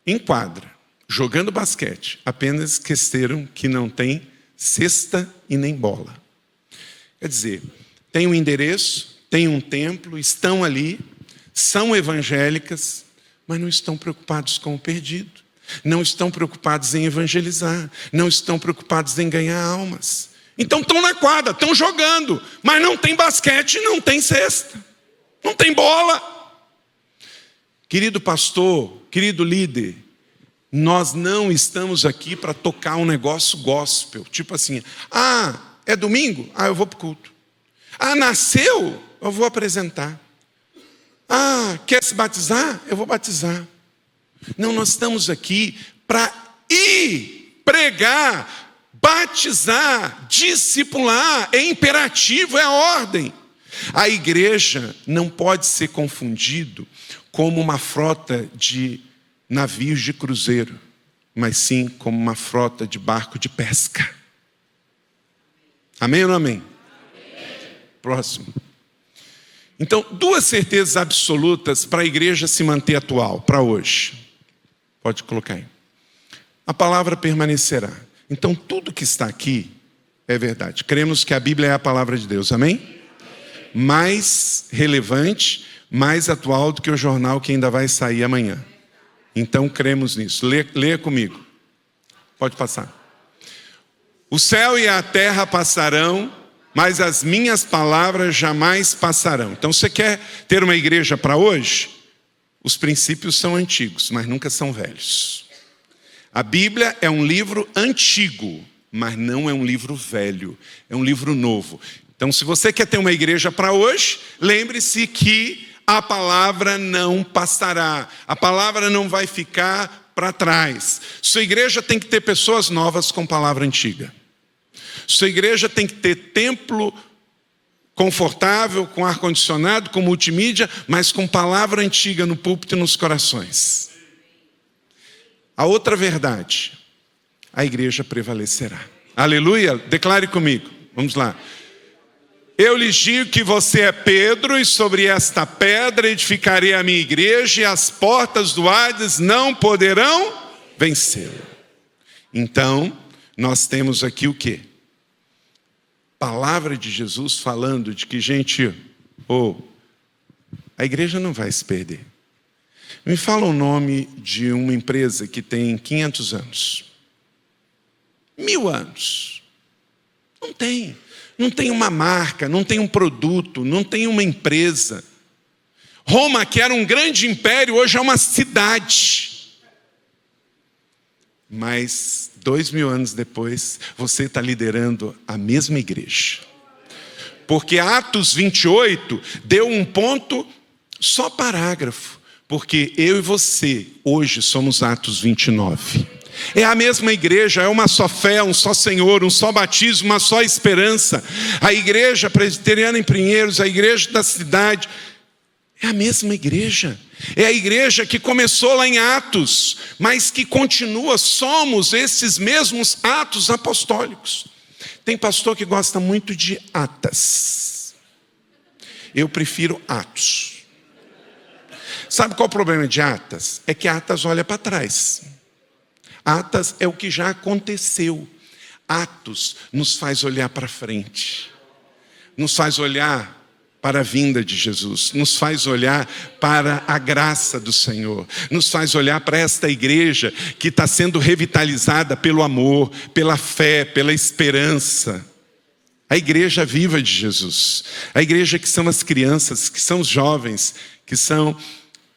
em quadra, jogando basquete, apenas esqueceram que não tem cesta e nem bola. Quer dizer, tem um endereço, tem um templo, estão ali, são evangélicas, mas não estão preocupados com o perdido, não estão preocupados em evangelizar, não estão preocupados em ganhar almas. Então estão na quadra, estão jogando, mas não tem basquete, não tem cesta, não tem bola. Querido pastor, querido líder, nós não estamos aqui para tocar um negócio gospel, tipo assim, é domingo? Eu vou para o culto. Nasceu? Eu vou apresentar. Quer se batizar? Eu vou batizar. Não, nós estamos aqui para ir pregar, batizar, discipular. É imperativo, é a ordem. A igreja não pode ser confundido como uma frota de navios de cruzeiro, mas sim como uma frota de barco de pesca. Amém ou não amém? Amém. Próximo. Então, duas certezas absolutas para a igreja se manter atual, para hoje. Pode colocar aí. A palavra permanecerá. Então, tudo que está aqui é verdade. Cremos que a Bíblia é a palavra de Deus, amém? Mais relevante, mais atual do que o jornal que ainda vai sair amanhã. Então, cremos nisso. Leia comigo. Pode passar. O céu e a terra passarão, mas as minhas palavras jamais passarão. Então, você quer ter uma igreja para hoje? Os princípios são antigos, mas nunca são velhos. A Bíblia é um livro antigo, mas não é um livro velho. É um livro novo. Então, se você quer ter uma igreja para hoje, lembre-se que a palavra não passará. A palavra não vai ficar para trás. Sua igreja tem que ter pessoas novas com palavra antiga. Sua igreja tem que ter templo confortável, com ar-condicionado, com multimídia, mas com palavra antiga no púlpito e nos corações. A outra verdade, a igreja prevalecerá. Aleluia, declare comigo. Vamos lá. Eu lhes digo que você é Pedro, e sobre esta pedra edificarei a minha igreja, e as portas do Hades não poderão vencê-la. Então, nós temos aqui o quê? Palavra de Jesus falando de que, gente, a igreja não vai se perder. Me fala o nome de uma empresa que tem 500 anos. 1000 anos. Não tem. Não tem uma marca, não tem um produto, não tem uma empresa. Roma, que era um grande império, hoje é uma cidade. Mas 2000 anos depois, você está liderando a mesma igreja. Porque Atos 28 deu um ponto, só parágrafo. Porque eu e você, hoje, somos Atos 29. É a mesma igreja, é uma só fé, um só Senhor, um só batismo, uma só esperança. A igreja presbiteriana em Pinheiros, a igreja da cidade, é a mesma igreja. É a igreja que começou lá em Atos, mas que continua, somos esses mesmos atos apostólicos. Tem pastor que gosta muito de atas. Eu prefiro Atos. Sabe qual é o problema de Atas? É que Atas olha para trás. Atas é o que já aconteceu. Atos nos faz olhar para frente. Nos faz olhar para a vinda de Jesus. Nos faz olhar para a graça do Senhor. Nos faz olhar para esta igreja que está sendo revitalizada pelo amor, pela fé, pela esperança. A igreja viva de Jesus. A igreja que são as crianças, que são os jovens, que são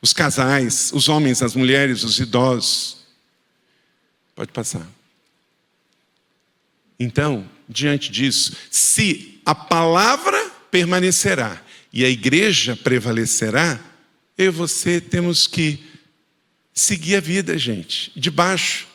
os casais, os homens, as mulheres, os idosos. Pode passar. Então, diante disso, se a palavra permanecerá e a igreja prevalecerá, eu e você temos que seguir a vida, gente, debaixo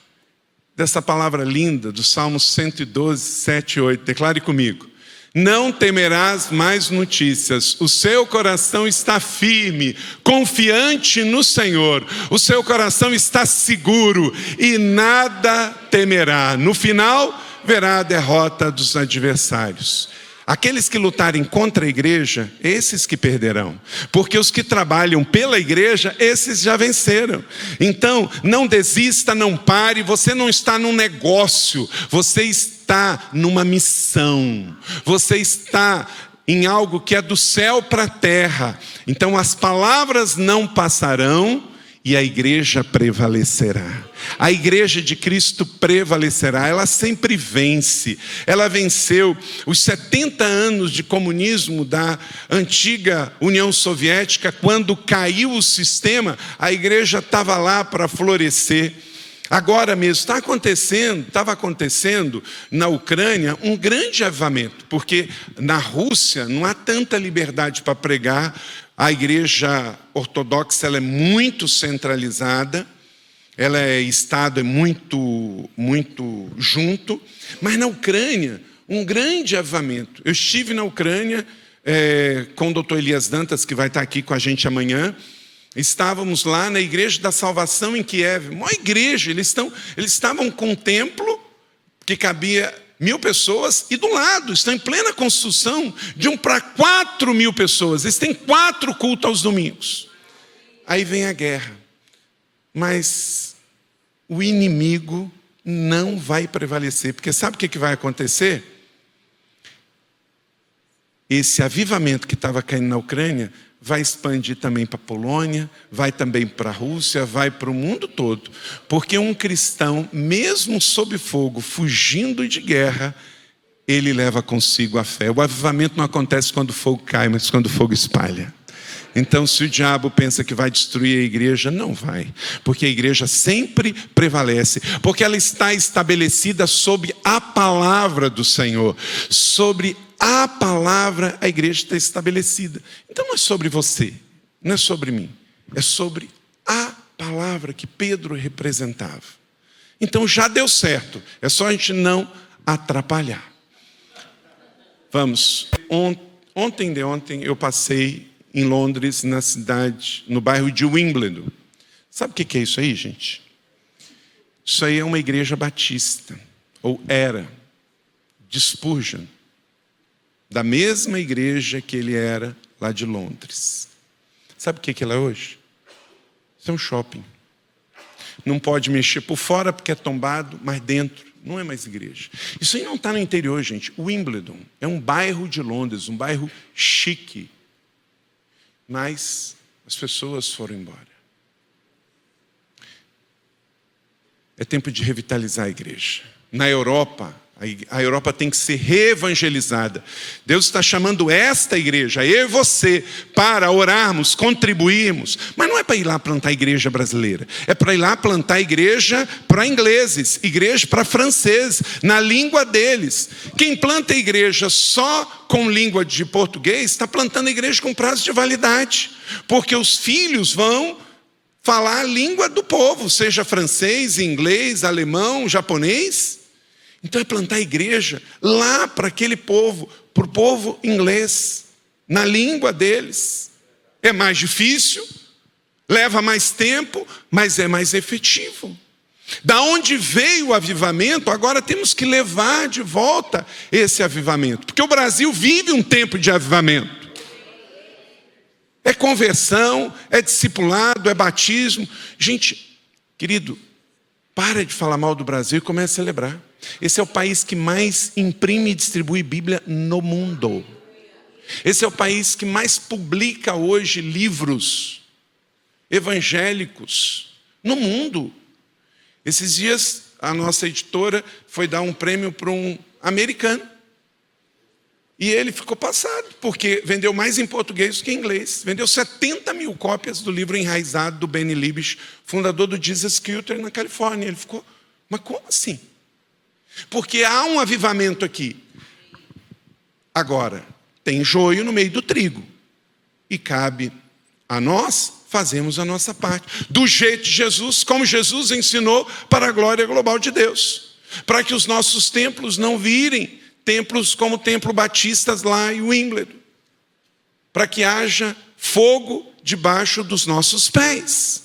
dessa palavra linda do Salmo 112, 7 e 8. Declare comigo. Não temerás mais notícias, o seu coração está firme, confiante no Senhor, o seu coração está seguro e nada temerá. No final, verá a derrota dos adversários. Aqueles que lutarem contra a igreja, esses que perderão. Porque os que trabalham pela igreja, esses já venceram. Então, não desista, não pare. Você não está num negócio. Você está numa missão. Você está em algo que é do céu para a terra. Então, as palavras não passarão e a igreja prevalecerá. A igreja de Cristo prevalecerá, ela sempre vence. Ela venceu os 70 anos de comunismo da antiga União Soviética. Quando caiu o sistema, a igreja estava lá para florescer. Agora mesmo estava acontecendo na Ucrânia um grande avivamento, porque na Rússia não há tanta liberdade para pregar. A igreja ortodoxa ela é muito centralizada, Estado é muito junto, mas na Ucrânia, um grande avivamento. Eu estive na Ucrânia com o doutor Elias Dantas, que vai estar aqui com a gente amanhã. Estávamos lá na Igreja da Salvação em Kiev, uma igreja, eles estavam com um templo que cabia 1.000 pessoas, e do lado, estão em plena construção de um para 4.000 pessoas. Eles têm 4 cultos aos domingos. Aí vem a guerra. Mas o inimigo não vai prevalecer, porque sabe o que vai acontecer? Esse avivamento que estava caindo na Ucrânia vai expandir também para a Polônia, vai também para a Rússia, vai para o mundo todo. Porque um cristão, mesmo sob fogo, fugindo de guerra, ele leva consigo a fé. O avivamento não acontece quando o fogo cai, mas quando o fogo espalha. Então, se o diabo pensa que vai destruir a igreja, não vai. Porque a igreja sempre prevalece. Porque ela está estabelecida sobre a palavra do Senhor. Sobre a palavra, a igreja está estabelecida. Então não é sobre você, não é sobre mim. É sobre a palavra que Pedro representava. Então já deu certo. É só a gente não atrapalhar. Vamos. Ontem eu passei em Londres, no bairro de Wimbledon. Sabe o que é isso aí, gente? Isso aí é uma igreja batista. Ou era. De Spurgeon. Da mesma igreja que ele era lá de Londres. Sabe o que ela é hoje? Isso é um shopping. Não pode mexer por fora porque é tombado, mas dentro não é mais igreja. Isso aí não está no interior, gente. Wimbledon é um bairro de Londres, um bairro chique. Mas as pessoas foram embora. É tempo de revitalizar a igreja. Na Europa, a Europa tem que ser reevangelizada. Deus está chamando esta igreja, eu e você, para orarmos, contribuirmos. Mas não é para ir lá plantar a igreja brasileira. É para ir lá plantar a igreja para ingleses, igreja para franceses, na língua deles. Quem planta a igreja só com língua de português, está plantando a igreja com prazo de validade. Porque os filhos vão falar a língua do povo, seja francês, inglês, alemão, japonês. Então é plantar a igreja lá para aquele povo, para o povo inglês, na língua deles. É mais difícil, leva mais tempo, mas é mais efetivo. Da onde veio o avivamento, agora temos que levar de volta esse avivamento. Porque o Brasil vive um tempo de avivamento. É conversão, é discipulado, é batismo. Gente, querido, para de falar mal do Brasil e comece a celebrar. Esse é o país que mais imprime e distribui Bíblia no mundo. Esse é o país que mais publica hoje livros evangélicos no mundo. Esses dias a nossa editora foi dar um prêmio para um americano. E ele ficou passado, porque vendeu mais em português do que em inglês. Vendeu 70.000 cópias do livro Enraizado, do Benny Libich, fundador do Jesus Culture na Califórnia. Ele ficou, mas como assim? Porque há um avivamento aqui. Agora, tem joio no meio do trigo. E cabe a nós fazermos a nossa parte. Do jeito de Jesus, como Jesus ensinou para a glória global de Deus. Para que os nossos templos não virem templos como o Templo Batistas lá em Wimbledon. Para que haja fogo debaixo dos nossos pés.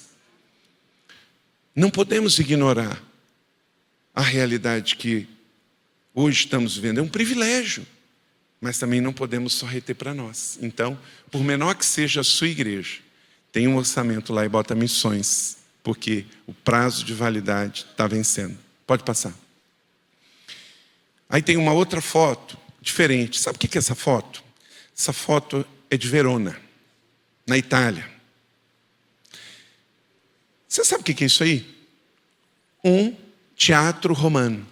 Não podemos ignorar a realidade que hoje estamos vivendo. É um privilégio. mas também não podemos só reter para nós. Então, por menor que seja a sua igreja, tem um orçamento lá e bota missões, porque o prazo de validade está vencendo. Pode passar. Aí tem uma outra foto diferente. Sabe o que é essa foto? Essa foto é de Verona, na Itália. Você sabe o que é isso aí? Um teatro romano.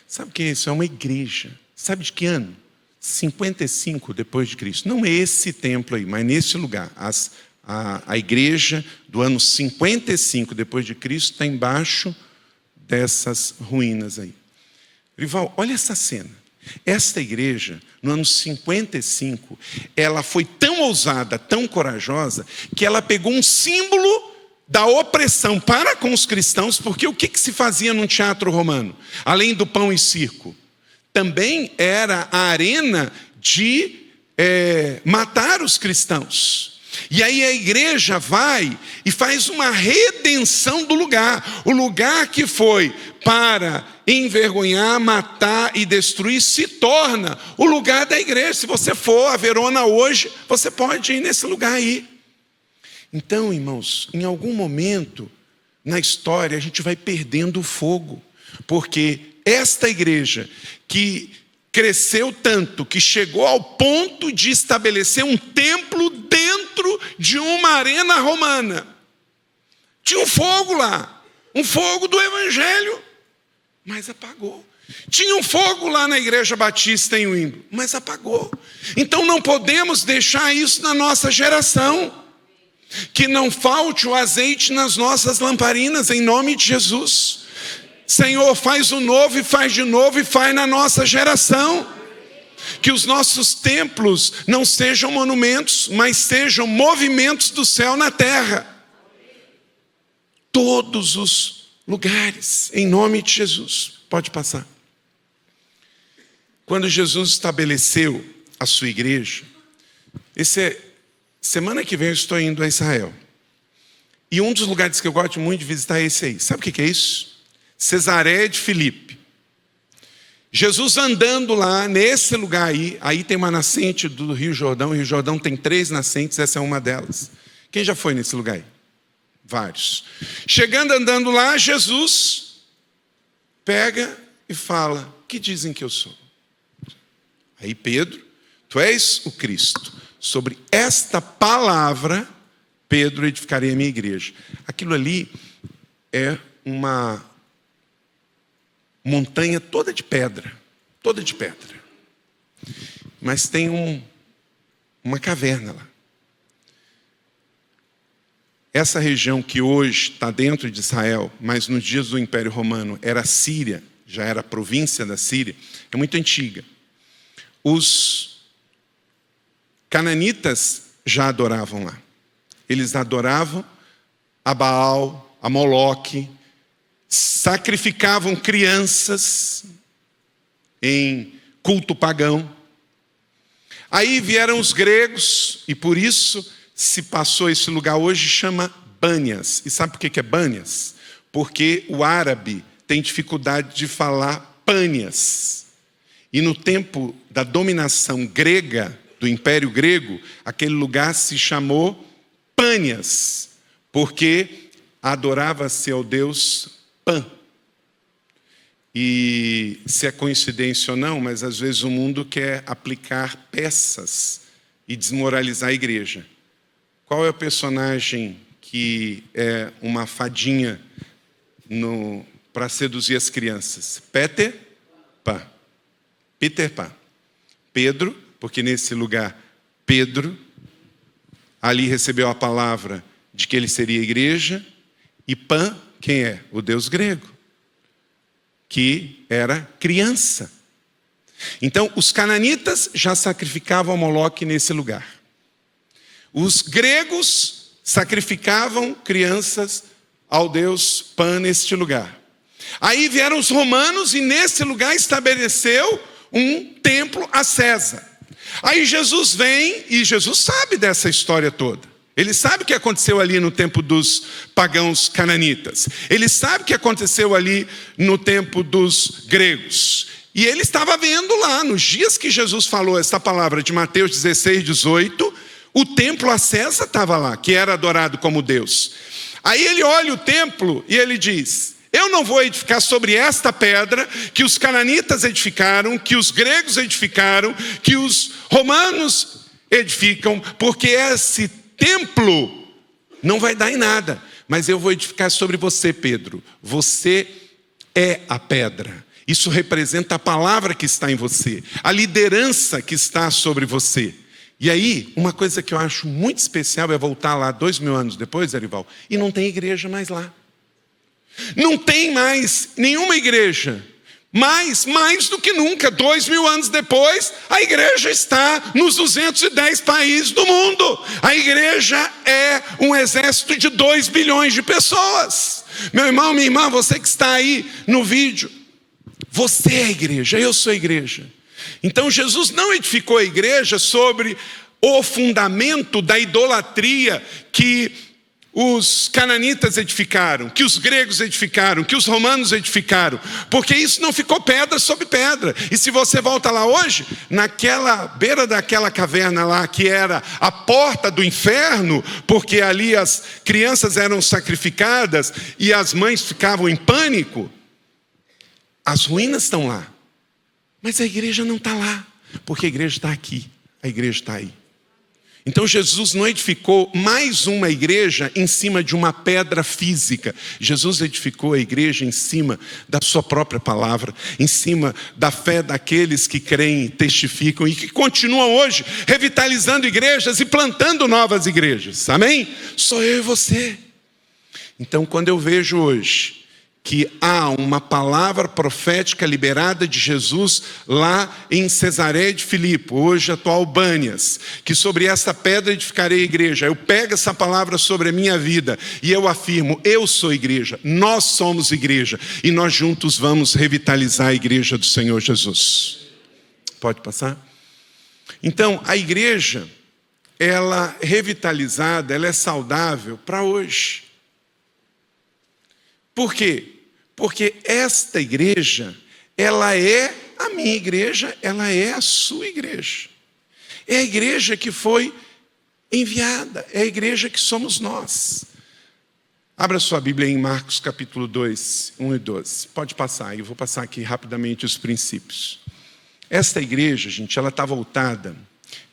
Sabe o que é isso? É uma igreja. Sabe de que ano? 55 depois de Cristo. Não é esse templo aí, mas nesse lugar. A igreja do ano 55 depois de Cristo está embaixo dessas ruínas aí. Rival, olha essa cena. Esta igreja, no ano 55, ela foi tão ousada, tão corajosa, que ela pegou um símbolo da opressão para com os cristãos, porque o que se fazia num teatro romano? Além do pão e circo, também era a arena de matar os cristãos. E aí a igreja vai e faz uma redenção do lugar. O lugar que foi para envergonhar, matar e destruir se torna o lugar da igreja. Se você for a Verona hoje, você pode ir nesse lugar aí. Então, irmãos, em algum momento na história a gente vai perdendo o fogo, porque esta igreja que cresceu tanto, que chegou ao ponto de estabelecer um templo dentro de uma arena romana, tinha um fogo lá, um fogo do evangelho, mas apagou. Tinha um fogo lá na igreja batista em Wimbledon, mas apagou. Então não podemos deixar isso na nossa geração. Que não falte o azeite nas nossas lamparinas, em nome de Jesus. Senhor, faz o novo e faz de novo e faz na nossa geração. Que os nossos templos não sejam monumentos, mas sejam movimentos do céu na terra. Todos os lugares, em nome de Jesus. Pode passar. Quando Jesus estabeleceu a sua igreja, semana que vem eu estou indo a Israel. E um dos lugares que eu gosto muito de visitar é esse aí. Sabe o que é isso? Cesareia de Filipe. Jesus andando lá, nesse lugar aí tem uma nascente do Rio Jordão. O Rio Jordão tem 3 nascentes, essa é uma delas. Quem já foi nesse lugar aí? Vários. Chegando, andando lá, Jesus pega e fala: que dizem que eu sou? Aí Pedro: tu és o Cristo. Sobre esta palavra, Pedro, edificarei a minha igreja. Aquilo ali é uma montanha toda de pedra. Mas tem uma caverna lá. Essa região que hoje está dentro de Israel, mas nos dias do Império Romano era Síria, já era a província da Síria, é muito antiga. Os cananitas já adoravam lá. Eles adoravam a Baal, a Moloque, sacrificavam crianças em culto pagão. Aí vieram os gregos, e por isso se passou esse lugar hoje, chama Bânias. E sabe por que é Bânias? Porque o árabe tem dificuldade de falar Pânias. E no tempo da dominação grega, do Império Grego, aquele lugar se chamou Pânias, porque adorava-se ao deus Pan. E se é coincidência ou não, mas às vezes o mundo quer aplicar peças e desmoralizar a igreja. Qual é o personagem que é uma fadinha para seduzir as crianças? Peter Pan. Pedro, porque nesse lugar Pedro ali recebeu a palavra de que ele seria igreja, e Pan, quem é? O deus grego, que era criança. Então, os cananitas já sacrificavam a Moloque nesse lugar. Os gregos sacrificavam crianças ao deus Pan neste lugar. Aí vieram os romanos e nesse lugar estabeleceu um templo a César. Aí Jesus vem e Jesus sabe dessa história toda. Ele sabe o que aconteceu ali no tempo dos pagãos cananitas. Ele sabe o que aconteceu ali no tempo dos gregos. E ele estava vendo lá, nos dias que Jesus falou essa palavra de Mateus 16, 18, o templo a César estava lá, que era adorado como Deus. Aí ele olha o templo e ele diz: eu não vou edificar sobre esta pedra que os cananitas edificaram, que os gregos edificaram, que os romanos edificam, porque esse templo não vai dar em nada. Mas eu vou edificar sobre você, Pedro. Você é a pedra. Isso representa a palavra que está em você, a liderança que está sobre você. E aí, uma coisa que eu acho muito especial é voltar lá 2000 anos depois, Arival, e não tem igreja mais lá. Não tem mais nenhuma igreja. Mas, mais do que nunca, 2000 anos depois, a igreja está nos 210 países do mundo. A igreja é um exército de 2 bilhões de pessoas. Meu irmão, minha irmã, você que está aí no vídeo, você é a igreja, eu sou a igreja. Então Jesus não edificou a igreja sobre o fundamento da idolatria que os cananitas edificaram, que os gregos edificaram, que os romanos edificaram, porque isso não ficou pedra sobre pedra. E se você volta lá hoje, naquela beira daquela caverna lá, que era a porta do inferno, porque ali as crianças eram sacrificadas e as mães ficavam em pânico, as ruínas estão lá, mas a igreja não está lá, porque a igreja está aqui, a igreja está aí. Então Jesus não edificou mais uma igreja em cima de uma pedra física. Jesus edificou a igreja em cima da sua própria palavra, em cima da fé daqueles que creem, testificam e que continuam hoje revitalizando igrejas e plantando novas igrejas. Amém? Sou eu e você. Então, quando eu vejo hoje que há uma palavra profética liberada de Jesus lá em Cesareia de Filipe, hoje atual Bânias, que sobre esta pedra edificarei a igreja. Eu pego essa palavra sobre a minha vida e eu afirmo: eu sou igreja, nós somos igreja, e nós juntos vamos revitalizar a igreja do Senhor Jesus. Pode passar? Então, a igreja, ela revitalizada, ela é saudável para hoje. Por quê? Porque esta igreja, ela é a minha igreja, ela é a sua igreja. É a igreja que foi enviada, é a igreja que somos nós. Abra sua Bíblia em Marcos capítulo 2, 1 e 12. Pode passar, eu vou passar aqui rapidamente os princípios. Esta igreja, gente, ela está voltada.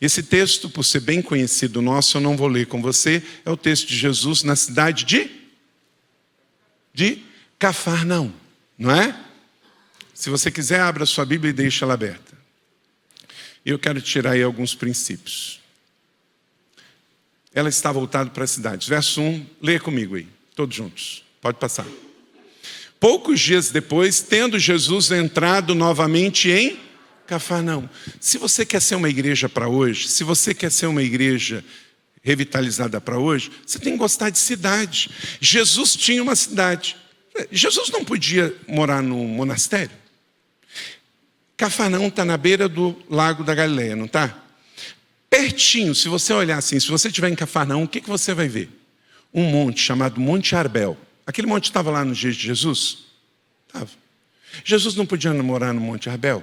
Esse texto, por ser bem conhecido nosso, eu não vou ler com você, é o texto de Jesus na cidade de Cafarnaum, não é? Se você quiser, abra sua Bíblia e deixa ela aberta. Eu quero tirar aí alguns princípios. Ela está voltada para as cidades. Verso 1, leia comigo aí, todos juntos. Pode passar. Poucos dias depois, tendo Jesus entrado novamente em Cafarnaum. Se você quer ser uma igreja para hoje, se você quer ser uma igreja revitalizada para hoje, você tem que gostar de cidade. Jesus tinha uma cidade. Jesus não podia morar num monastério. Cafarnaum está na beira do lago da Galileia, não está? Pertinho, se você olhar assim, se você estiver em Cafarnaum, o que você vai ver? Um monte chamado Monte Arbel. Aquele monte estava lá nos dias de Jesus? Estava. Jesus não podia morar no Monte Arbel?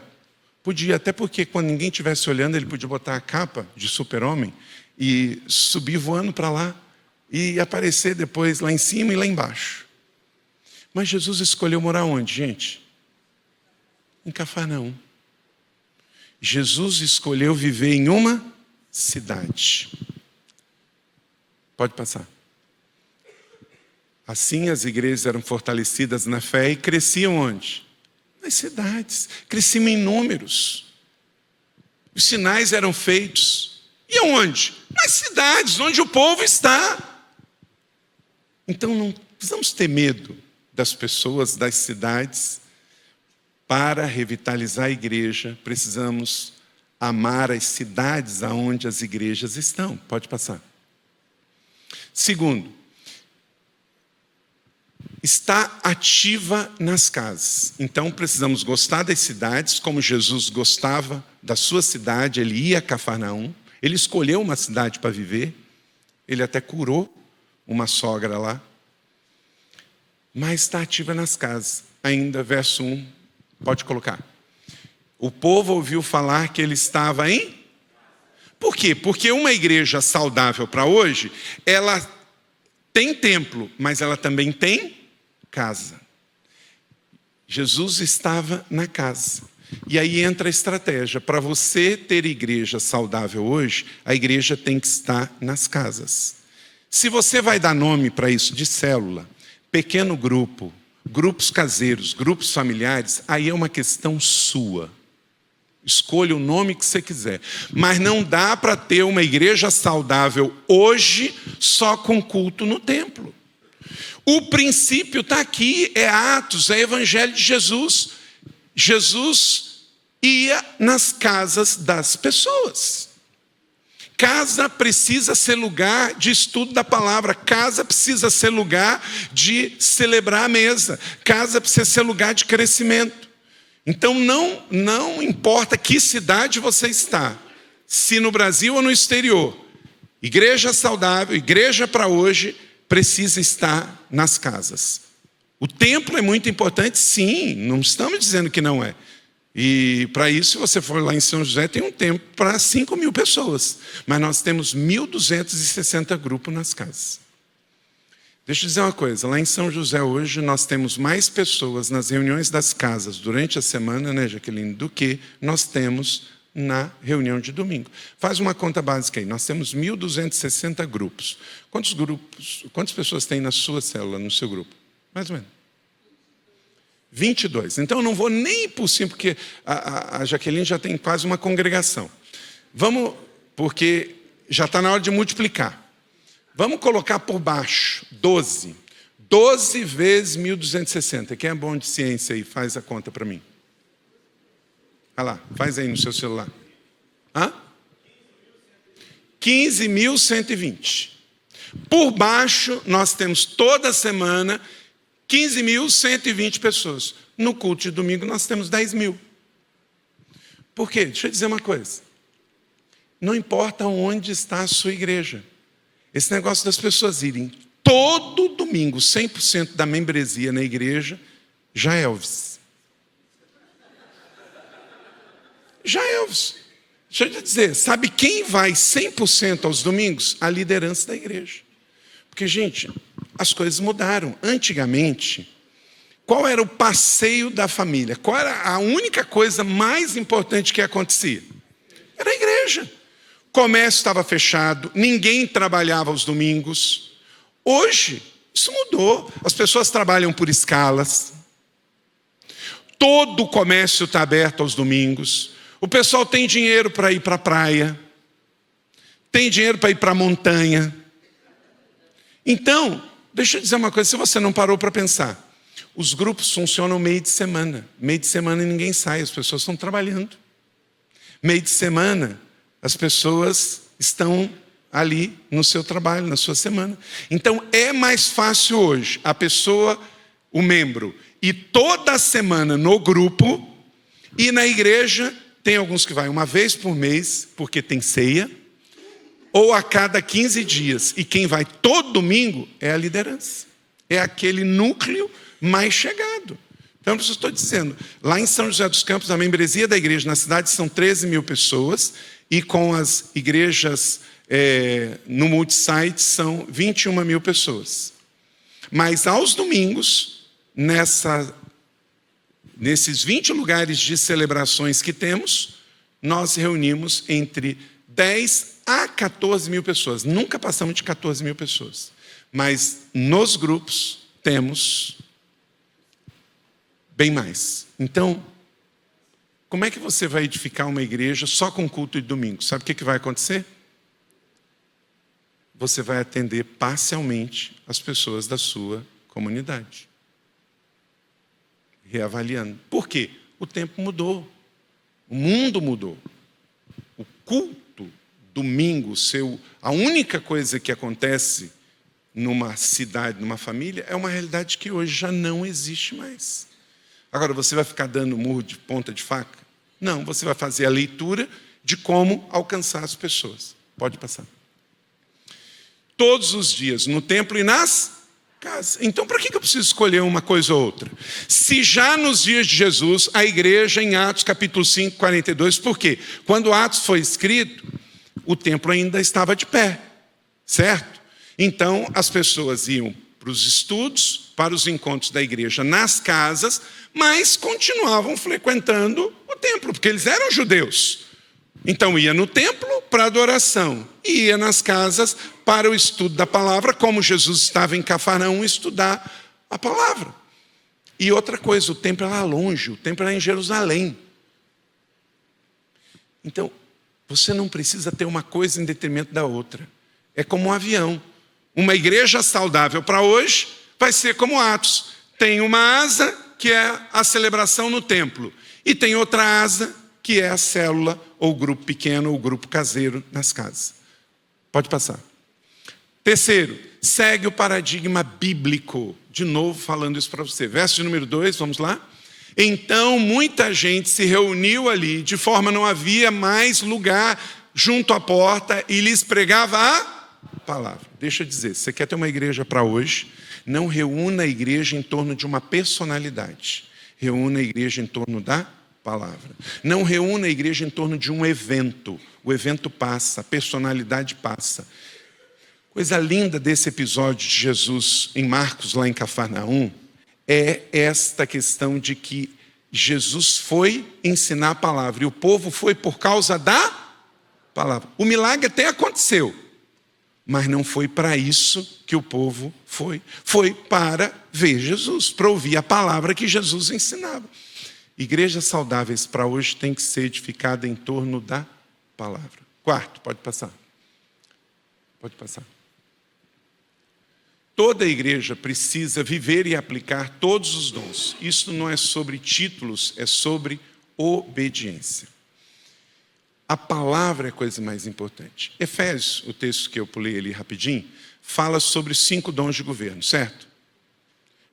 Podia, até porque quando ninguém estivesse olhando, ele podia botar a capa de super-homem e subir voando para lá e aparecer depois lá em cima e lá embaixo. Mas Jesus escolheu morar onde, gente? Em Cafarnaum. Jesus escolheu viver em uma cidade. Pode passar. Assim as igrejas eram fortalecidas na fé e cresciam onde? Nas cidades. Cresciam em números. Os sinais eram feitos. E aonde? Nas cidades, onde o povo está. Então não precisamos ter medo das pessoas, das cidades. Para revitalizar a igreja, precisamos amar as cidades aonde as igrejas estão. Pode passar. Segundo, está ativa nas casas. Então precisamos gostar das cidades, como Jesus gostava da sua cidade. Ele ia a Cafarnaum, ele escolheu uma cidade para viver, ele até curou uma sogra lá. Mas está ativa nas casas. Ainda, verso 1, pode colocar. O povo ouviu falar que ele estava em... Por quê? Porque uma igreja saudável para hoje, ela tem templo, mas ela também tem casa. Jesus estava na casa. E aí entra a estratégia. Para você ter igreja saudável hoje, a igreja tem que estar nas casas. Se você vai dar nome para isso de célula, pequeno grupo, grupos caseiros, grupos familiares, aí é uma questão sua. Escolha o nome que você quiser. Mas não dá para ter uma igreja saudável hoje só com culto no templo. O princípio está aqui, é Atos, é Evangelho de Jesus. Jesus ia nas casas das pessoas. Casa precisa ser lugar de estudo da palavra. Casa precisa ser lugar de celebrar a mesa. Casa precisa ser lugar de crescimento. Então não importa que cidade você está, se no Brasil ou no exterior, igreja saudável, igreja para hoje, precisa estar nas casas. O templo é muito importante, sim, não estamos dizendo que não é. E para isso, se você for lá em São José, tem um templo para 5.000 pessoas. Mas nós temos 1.260 grupos nas casas. Deixa eu dizer uma coisa, lá em São José hoje nós temos mais pessoas nas reuniões das casas durante a semana, né, Jaqueline, do que nós temos na reunião de domingo. Faz uma conta básica aí, nós temos 1.260 grupos. Quantas pessoas tem na sua célula, no seu grupo? Mais ou menos. 22. Então eu não vou nem por cima, porque a Jaqueline já tem quase uma congregação. Vamos, porque já está na hora de multiplicar. Vamos colocar por baixo, 12. 12 vezes 1.260. Quem é bom de ciência aí, faz a conta para mim. Olha lá, faz aí no seu celular. 15.120. Por baixo, nós temos toda semana 15.120 pessoas. No culto de domingo, nós temos 10.000. Por quê? Deixa eu dizer uma coisa. Não importa onde está a sua igreja. Esse negócio das pessoas irem todo domingo, 100% da membresia na igreja, já é Elvis. Já é Elvis. Deixa eu te dizer, sabe quem vai 100% aos domingos? A liderança da igreja. Porque, gente, as coisas mudaram. Antigamente, qual era o passeio da família? Qual era a única coisa mais importante que acontecia? Era a igreja. O comércio estava fechado, ninguém trabalhava aos domingos. Hoje, isso mudou. As pessoas trabalham por escalas. Todo o comércio está aberto aos domingos. O pessoal tem dinheiro para ir para a praia. Tem dinheiro para ir para a montanha. Então, deixa eu dizer uma coisa, se você não parou para pensar. Os grupos funcionam meio de semana. Meio de semana ninguém sai, as pessoas estão trabalhando. Meio de semana, as pessoas estão ali no seu trabalho, na sua semana. Então, é mais fácil hoje a pessoa, o membro, ir toda semana no grupo e na igreja, tem alguns que vai uma vez por mês, porque tem ceia, ou a cada 15 dias. E quem vai todo domingo é a liderança. É aquele núcleo mais chegado. Então, por isso eu estou dizendo, lá em São José dos Campos, a membresia da igreja na cidade são 13.000 pessoas, e com as igrejas no multisite são 21.000 pessoas. Mas aos domingos, nesses 20 lugares de celebrações que temos, nós reunimos entre 10 a 14.000 pessoas. Nunca passamos de 14.000 pessoas. Mas nos grupos temos bem mais. Então, como é que você vai edificar uma igreja só com culto de domingo? Sabe o que vai acontecer? Você vai atender parcialmente as pessoas da sua comunidade. Reavaliando. Por quê? O tempo mudou. O mundo mudou. O culto, domingo, a única coisa que acontece numa cidade, numa família, é uma realidade que hoje já não existe mais. Agora, você vai ficar dando murro de ponta de faca? Não, você vai fazer a leitura de como alcançar as pessoas. Pode passar. Todos os dias, no templo e nas casa. Então, para que eu preciso escolher uma coisa ou outra? Se já nos dias de Jesus, a igreja, em Atos capítulo 5, 42, por quê? Quando Atos foi escrito, o templo ainda estava de pé, certo? Então, as pessoas iam para os estudos, para os encontros da igreja nas casas, mas continuavam frequentando o templo, porque eles eram judeus. Então ia no templo para adoração e ia nas casas para o estudo da palavra, como Jesus estava em Cafarnaum estudar a palavra. E outra coisa, o templo era longe, o templo era em Jerusalém. Então, você não precisa ter uma coisa em detrimento da outra. É como um avião. Uma igreja saudável para hoje vai ser como Atos. Tem uma asa que é a celebração no templo e tem outra asa que é a célula, ou grupo pequeno, ou grupo caseiro nas casas. Pode passar. Terceiro, segue o paradigma bíblico. De novo, falando isso para você. Verso de número 2, vamos lá? Então, muita gente se reuniu ali, de forma não havia mais lugar junto à porta, e lhes pregava a palavra. Deixa eu dizer, se você quer ter uma igreja para hoje, não reúna a igreja em torno de uma personalidade. Reúna a igreja em torno da palavra. Não reúna a igreja em torno de um evento. O evento passa, a personalidade passa. Coisa linda desse episódio de Jesus em Marcos, lá em Cafarnaum, é esta questão de que Jesus foi ensinar a palavra e o povo foi por causa da palavra. O milagre até aconteceu, mas não foi para isso que o povo foi. Foi para ver Jesus, para ouvir a palavra que Jesus ensinava. Igrejas saudáveis para hoje têm que ser edificadas em torno da palavra. Quarto, pode passar. Pode passar. Toda igreja precisa viver e aplicar todos os dons. Isso não é sobre títulos, é sobre obediência. A palavra é a coisa mais importante. Efésios, o texto que eu pulei ali rapidinho, fala sobre 5 dons de governo, certo?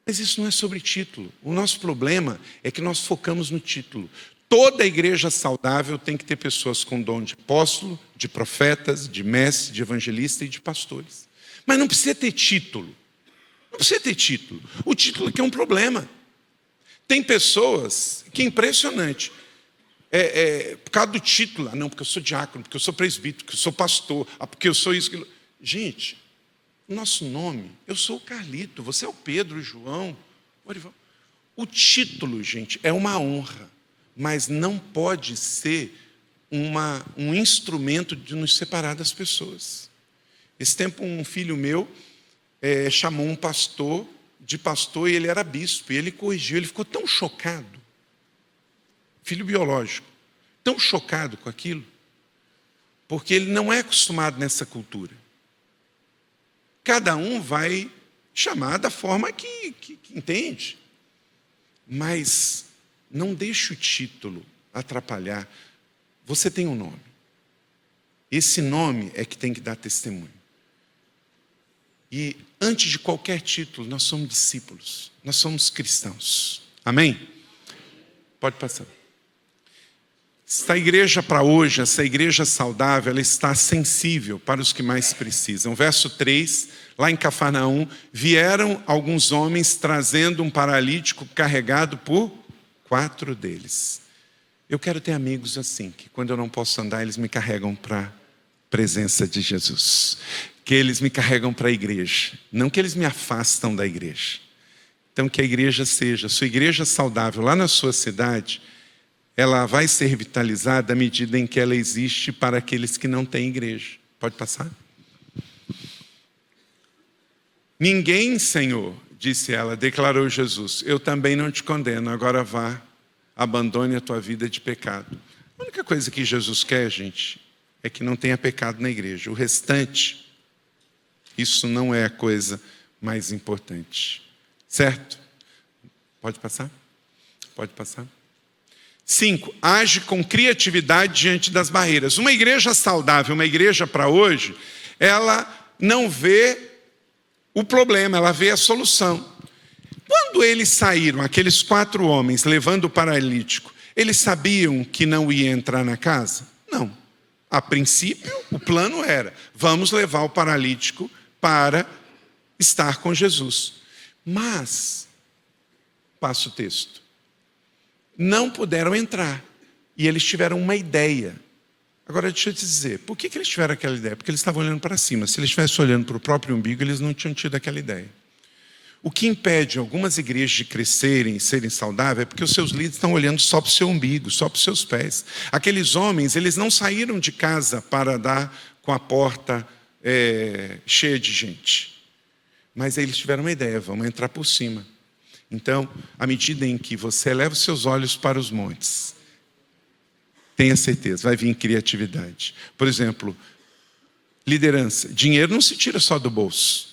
Mas isso não é sobre título. O nosso problema é que nós focamos no título. Toda igreja saudável tem que ter pessoas com dom de apóstolo, de profetas, de mestre, de evangelista e de pastores. Mas não precisa ter título. Não precisa ter título. O título aqui é um problema. Tem pessoas que é impressionante. Por causa do título. Não, porque eu sou diácono, porque eu sou presbítero, porque eu sou pastor, porque eu sou isso. Gente, o nosso nome, eu sou o Carlito, você é o Pedro, o João. O título, gente, é uma honra, mas não pode ser um instrumento de nos separar das pessoas. Esse tempo, um filho meu chamou um pastor de pastor e ele era bispo. E ele corrigiu, ele ficou tão chocado. Filho biológico. Tão chocado com aquilo. Porque ele não é acostumado nessa cultura. Cada um vai chamar da forma que entende. Mas não deixe o título atrapalhar. Você tem um nome. Esse nome é que tem que dar testemunho. E antes de qualquer título, nós somos discípulos. Nós somos cristãos. Amém? Pode passar. Essa igreja para hoje, essa igreja saudável, ela está sensível para os que mais precisam. Verso 3, lá em Cafarnaum, vieram alguns homens trazendo um paralítico carregado por 4 deles. Eu quero ter amigos assim, que quando eu não posso andar, eles me carregam para a presença de Jesus. Que eles me carregam para a igreja, não que eles me afastam da igreja. Então que a igreja seja, a sua igreja saudável lá na sua cidade, ela vai ser revitalizada à medida em que ela existe para aqueles que não têm igreja. Pode passar? Ninguém, Senhor, disse ela, declarou Jesus, eu também não te condeno, agora vá, abandone a tua vida de pecado. A única coisa que Jesus quer, gente, é que não tenha pecado na igreja. O restante, isso não é a coisa mais importante. Certo? Pode passar? Pode passar? 5, age com criatividade diante das barreiras. Uma igreja saudável, uma igreja para hoje, ela não vê o problema, ela vê a solução. Quando eles saíram, aqueles 4 homens, levando o paralítico, eles sabiam que não ia entrar na casa? Não. A princípio, o plano era, vamos levar o paralítico para estar com Jesus. Mas, passa o texto, não puderam entrar. E eles tiveram uma ideia. Agora, deixa eu te dizer, por que eles tiveram aquela ideia? Porque eles estavam olhando para cima. Se eles estivessem olhando para o próprio umbigo, eles não tinham tido aquela ideia. O que impede algumas igrejas de crescerem e serem saudáveis é porque os seus líderes estão olhando só para o seu umbigo, só para os seus pés. Aqueles homens, eles não saíram de casa para dar com a porta cheia de gente. Mas aí eles tiveram uma ideia, vamos entrar por cima. Então, à medida em que você eleva os seus olhos para os montes, tenha certeza, vai vir criatividade. Por exemplo, liderança. Dinheiro não se tira só do bolso.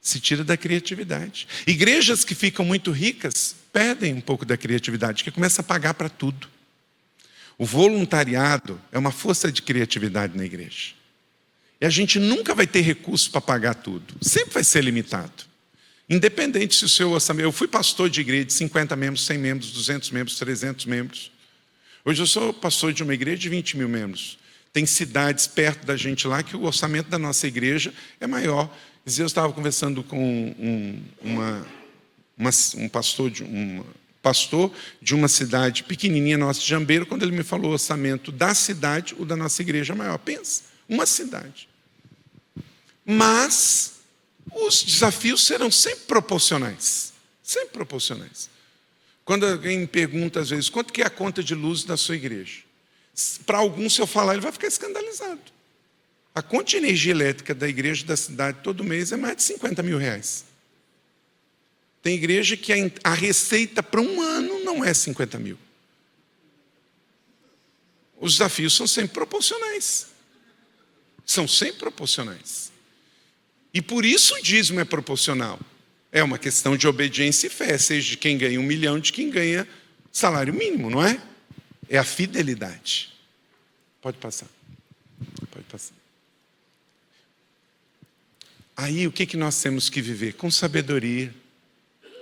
Se tira da criatividade. Igrejas que ficam muito ricas perdem um pouco da criatividade, que começa a pagar para tudo. O voluntariado é uma força de criatividade na igreja. E a gente nunca vai ter recurso para pagar tudo. Sempre vai ser limitado. Independente se o seu orçamento... Eu fui pastor de igreja de 50 membros, 100 membros, 200 membros, 300 membros. Hoje eu sou pastor de uma igreja de 20 mil membros. Tem cidades perto da gente lá que o orçamento da nossa igreja é maior. Eu estava conversando com um pastor de uma cidade pequenininha nossa, de Jambeiro, quando ele me falou o orçamento da cidade, o da nossa igreja é maior. Pensa, uma cidade. Mas os desafios serão sempre proporcionais. Sempre proporcionais. Quando alguém me pergunta, às vezes, quanto que é a conta de luz da sua igreja? Para alguns, se eu falar, ele vai ficar escandalizado. A conta de energia elétrica da igreja da cidade todo mês é mais de 50 mil reais. Tem igreja que a receita para um ano não é 50 mil. Os desafios são sempre proporcionais. São sempre proporcionais. E por isso o dízimo é proporcional. É uma questão de obediência e fé, seja de quem ganha 1 milhão, de quem ganha salário mínimo, não é? É a fidelidade. Pode passar. Pode passar. Aí, o que nós temos que viver? Com sabedoria.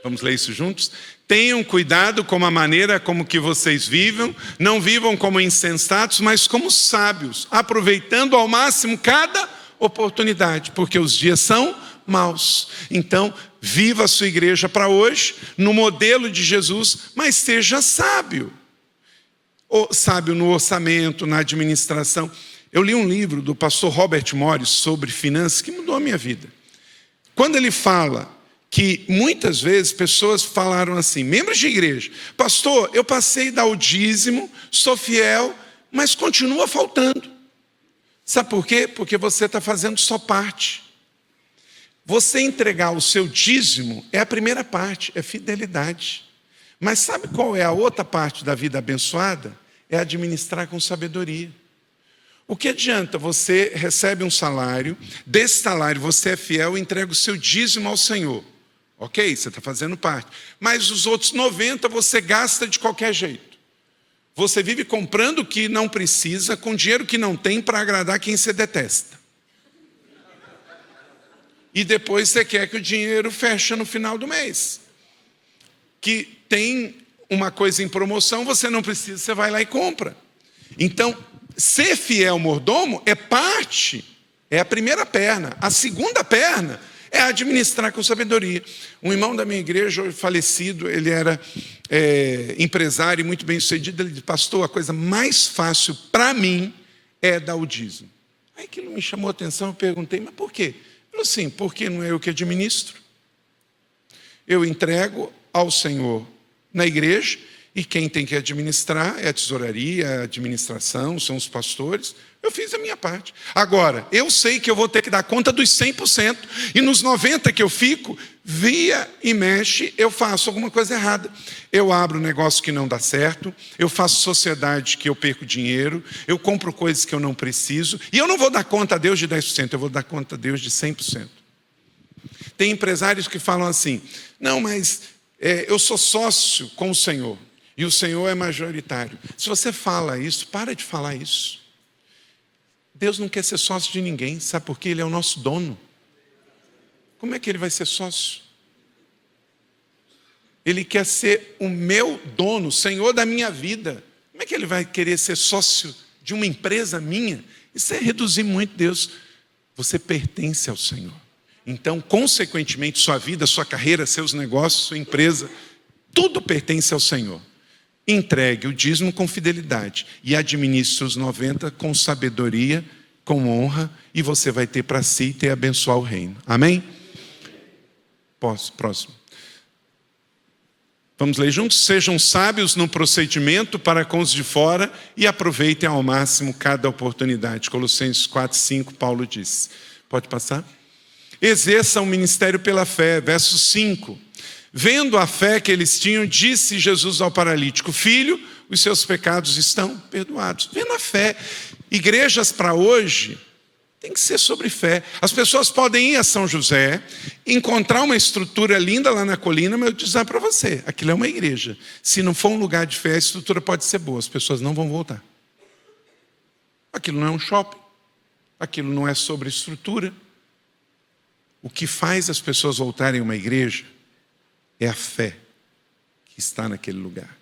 Vamos ler isso juntos? Tenham cuidado com a maneira como que vocês vivam. Não vivam como insensatos, mas como sábios, aproveitando ao máximo cada oportunidade, porque os dias são maus. Então, viva a sua igreja para hoje, no modelo de Jesus, mas seja sábio. Sábio no orçamento, na administração. Eu li um livro do pastor Robert Morris sobre finanças que mudou a minha vida. Quando ele fala que muitas vezes pessoas falaram assim, membros de igreja, pastor, eu passei a dar o dízimo, sou fiel, mas continua faltando. Sabe por quê? Porque você está fazendo só parte. Você entregar o seu dízimo é a primeira parte, é fidelidade. Mas sabe qual é a outra parte da vida abençoada? É administrar com sabedoria. O que adianta? Você recebe um salário, desse salário você é fiel e entrega o seu dízimo ao Senhor. Ok, você está fazendo parte. Mas os outros 90 você gasta de qualquer jeito. Você vive comprando o que não precisa, com dinheiro que não tem, para agradar quem você detesta. E depois você quer que o dinheiro feche no final do mês. Que tem uma coisa em promoção, você não precisa, você vai lá e compra. Então, ser fiel mordomo é parte, é a primeira perna. A segunda perna é administrar com sabedoria. Um irmão da minha igreja, hoje falecido, ele era empresário e muito bem sucedido. Ele disse, pastor, a coisa mais fácil para mim é dar o dízimo. Aí aquilo me chamou a atenção, eu perguntei, mas por quê? Ele falou assim, porque não é eu que administro. Eu entrego ao Senhor na igreja, e quem tem que administrar é a tesouraria, a administração, são os pastores. Eu fiz a minha parte. Agora, eu sei que eu vou ter que dar conta dos 100%, e nos 90% que eu fico, via e mexe, eu faço alguma coisa errada. Eu abro um negócio que não dá certo, eu faço sociedade que eu perco dinheiro, eu compro coisas que eu não preciso, e eu não vou dar conta a Deus de 10%, eu vou dar conta a Deus de 100%. Tem empresários que falam assim, não, mas eu sou sócio com o Senhor. E o Senhor é majoritário. Se você fala isso, para de falar isso. Deus não quer ser sócio de ninguém, sabe por quê? Ele é o nosso dono. Como é que ele vai ser sócio? Ele quer ser o meu dono, Senhor da minha vida. Como é que ele vai querer ser sócio de uma empresa minha? Isso é reduzir muito Deus. Você pertence ao Senhor. Então, consequentemente, sua vida, sua carreira, seus negócios, sua empresa, tudo pertence ao Senhor. Entregue o dízimo com fidelidade e administre os 90 com sabedoria, com honra, e você vai ter para si e ter abençoar o reino. Amém? Próximo. Vamos ler juntos? Sejam sábios no procedimento para com os de fora e aproveitem ao máximo cada oportunidade. Colossenses 4:5, Paulo diz. Pode passar? Exerçam o ministério pela fé. Verso 5. Vendo a fé que eles tinham, disse Jesus ao paralítico: filho, os seus pecados estão perdoados. Vendo a fé. Igrejas para hoje tem que ser sobre fé. As pessoas podem ir a São José, encontrar uma estrutura linda lá na colina, mas eu dizer para você, aquilo é uma igreja. Se não for um lugar de fé, a estrutura pode ser boa, as pessoas não vão voltar. Aquilo não é um shopping, aquilo não é sobre estrutura. O que faz as pessoas voltarem a uma igreja é a fé que está naquele lugar.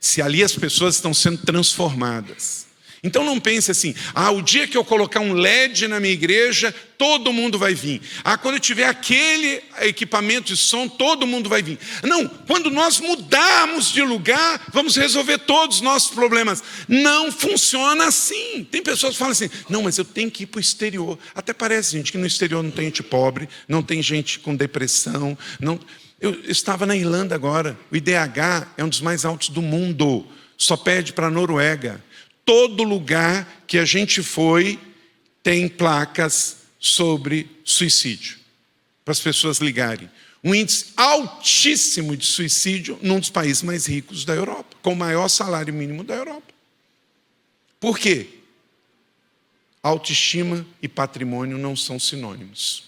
Se ali as pessoas estão sendo transformadas. Então não pense assim, o dia que eu colocar um LED na minha igreja, todo mundo vai vir. Quando eu tiver aquele equipamento de som, todo mundo vai vir. Não, quando nós mudarmos de lugar, vamos resolver todos os nossos problemas. Não funciona assim. Tem pessoas que falam assim, não, mas eu tenho que ir para o exterior. Até parece, gente, que no exterior não tem gente pobre, não tem gente com depressão. Não. Eu estava na Irlanda agora, o IDH é um dos mais altos do mundo, só perde para a Noruega. Todo lugar que a gente foi tem placas sobre suicídio, para as pessoas ligarem. Um índice altíssimo de suicídio num dos países mais ricos da Europa, com o maior salário mínimo da Europa. Por quê? Autoestima e patrimônio não são sinônimos.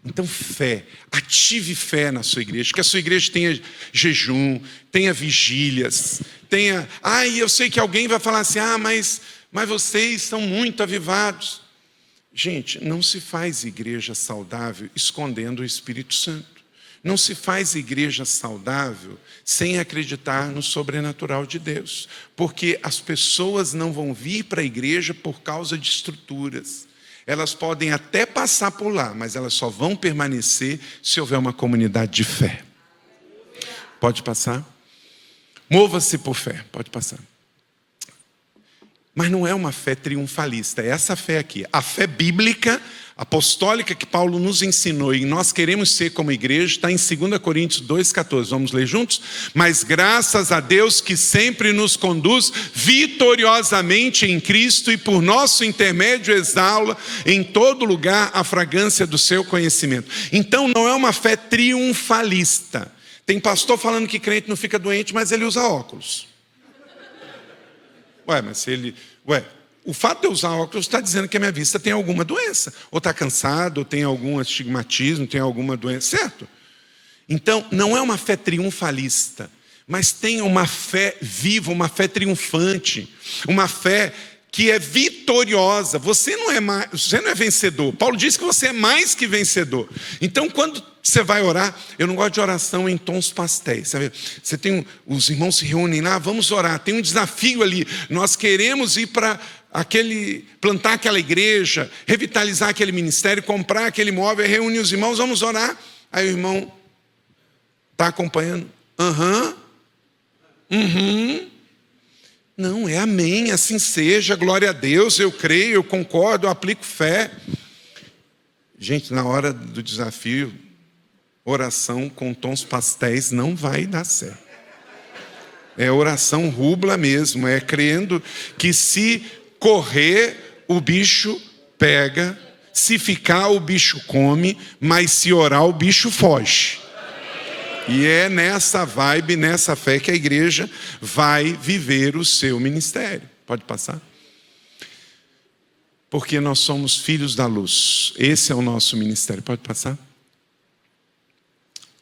Então, fé, ative fé na sua igreja, que a sua igreja tenha jejum, tenha vigílias, tenha... e eu sei que alguém vai falar assim, mas vocês são muito avivados. Gente, não se faz igreja saudável escondendo o Espírito Santo. Não se faz igreja saudável sem acreditar no sobrenatural de Deus. Porque as pessoas não vão vir para a igreja por causa de estruturas. Elas podem até passar por lá, mas elas só vão permanecer se houver uma comunidade de fé. Pode passar? Mova-se por fé. Pode passar. Mas não é uma fé triunfalista, é essa fé aqui. A fé bíblica, apostólica que Paulo nos ensinou e nós queremos ser como igreja, está em 2 Coríntios 2,14. Vamos ler juntos? Mas graças a Deus que sempre nos conduz vitoriosamente em Cristo e por nosso intermédio exala em todo lugar a fragrância do seu conhecimento. Então não é uma fé triunfalista. Tem pastor falando que crente não fica doente, mas ele usa óculos. O fato de eu usar óculos está dizendo que a minha vista tem alguma doença. Ou está cansado, ou tem algum astigmatismo, tem alguma doença, certo? Então, não é uma fé triunfalista, mas tem uma fé viva, uma fé triunfante, uma fé que é vitoriosa. Você não é vencedor. Paulo diz que você é mais que vencedor. Então, quando você vai orar, eu não gosto de oração em tons pastéis. Sabe? Você tem os irmãos se reúnem lá, vamos orar. Tem um desafio ali. Nós queremos ir para plantar aquela igreja, revitalizar aquele ministério, comprar aquele imóvel, reunir os irmãos, vamos orar. Aí o irmão está acompanhando. Não, é amém, assim seja, glória a Deus, eu creio, eu concordo, eu aplico fé. Gente, na hora do desafio, oração com tons pastéis não vai dar certo. É oração rubla mesmo, é crendo que se correr, o bicho pega, se ficar, o bicho come, mas se orar, o bicho foge. E é nessa vibe, nessa fé que a igreja vai viver o seu ministério. Pode passar? Porque nós somos filhos da luz. Esse é o nosso ministério. Pode passar?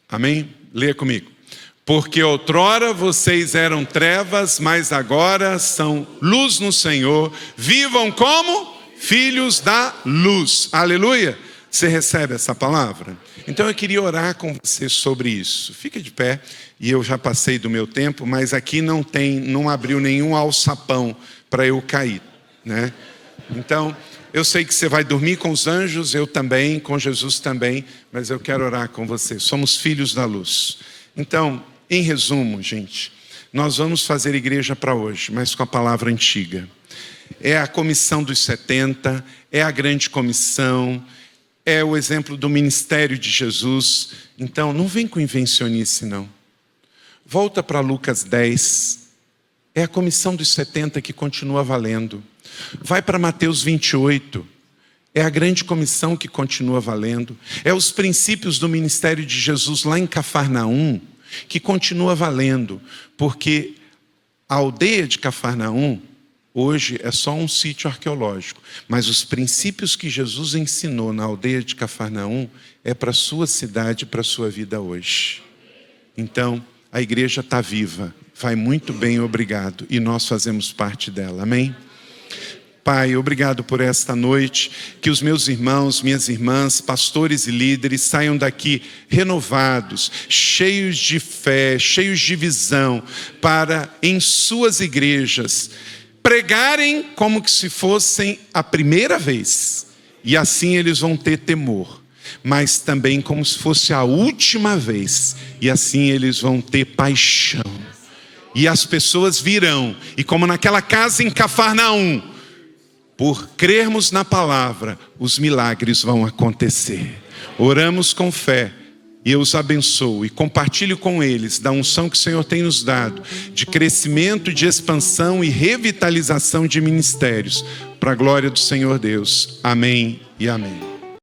Amém? Leia comigo. Porque outrora vocês eram trevas, mas agora são luz no Senhor. Vivam como filhos da luz. Aleluia! Você recebe essa palavra? Então eu queria orar com você sobre isso. Fica de pé, e eu já passei do meu tempo, mas aqui não abriu nenhum alçapão para eu cair, né? Então, eu sei que você vai dormir com os anjos, eu também, com Jesus também, mas eu quero orar com você. Somos filhos da luz. Então, em resumo, gente, nós vamos fazer igreja para hoje, mas com a palavra antiga. É a comissão dos 70, é a grande comissão, é o exemplo do ministério de Jesus. Então, não vem com invencionice, não. Volta para Lucas 10. É a comissão dos 70 que continua valendo. Vai para Mateus 28. É a grande comissão que continua valendo. É os princípios do ministério de Jesus lá em Cafarnaum que continua valendo. Porque a aldeia de Cafarnaum hoje é só um sítio arqueológico. Mas os princípios que Jesus ensinou na aldeia de Cafarnaum é para a sua cidade, para a sua vida hoje. Então, a igreja está viva, vai muito bem, obrigado. E nós fazemos parte dela, amém? Pai, obrigado por esta noite, que os meus irmãos, minhas irmãs, pastores e líderes saiam daqui renovados, cheios de fé, cheios de visão, para em suas igrejas pregarem como que se fossem a primeira vez. E assim eles vão ter temor. Mas também como se fosse a última vez. E assim eles vão ter paixão. E as pessoas virão. E como naquela casa em Cafarnaum, por crermos na palavra, os milagres vão acontecer. Oramos com fé. E eu os abençoo e compartilho com eles da unção que o Senhor tem nos dado, de crescimento, de expansão e revitalização de ministérios, para a glória do Senhor Deus. Amém e amém.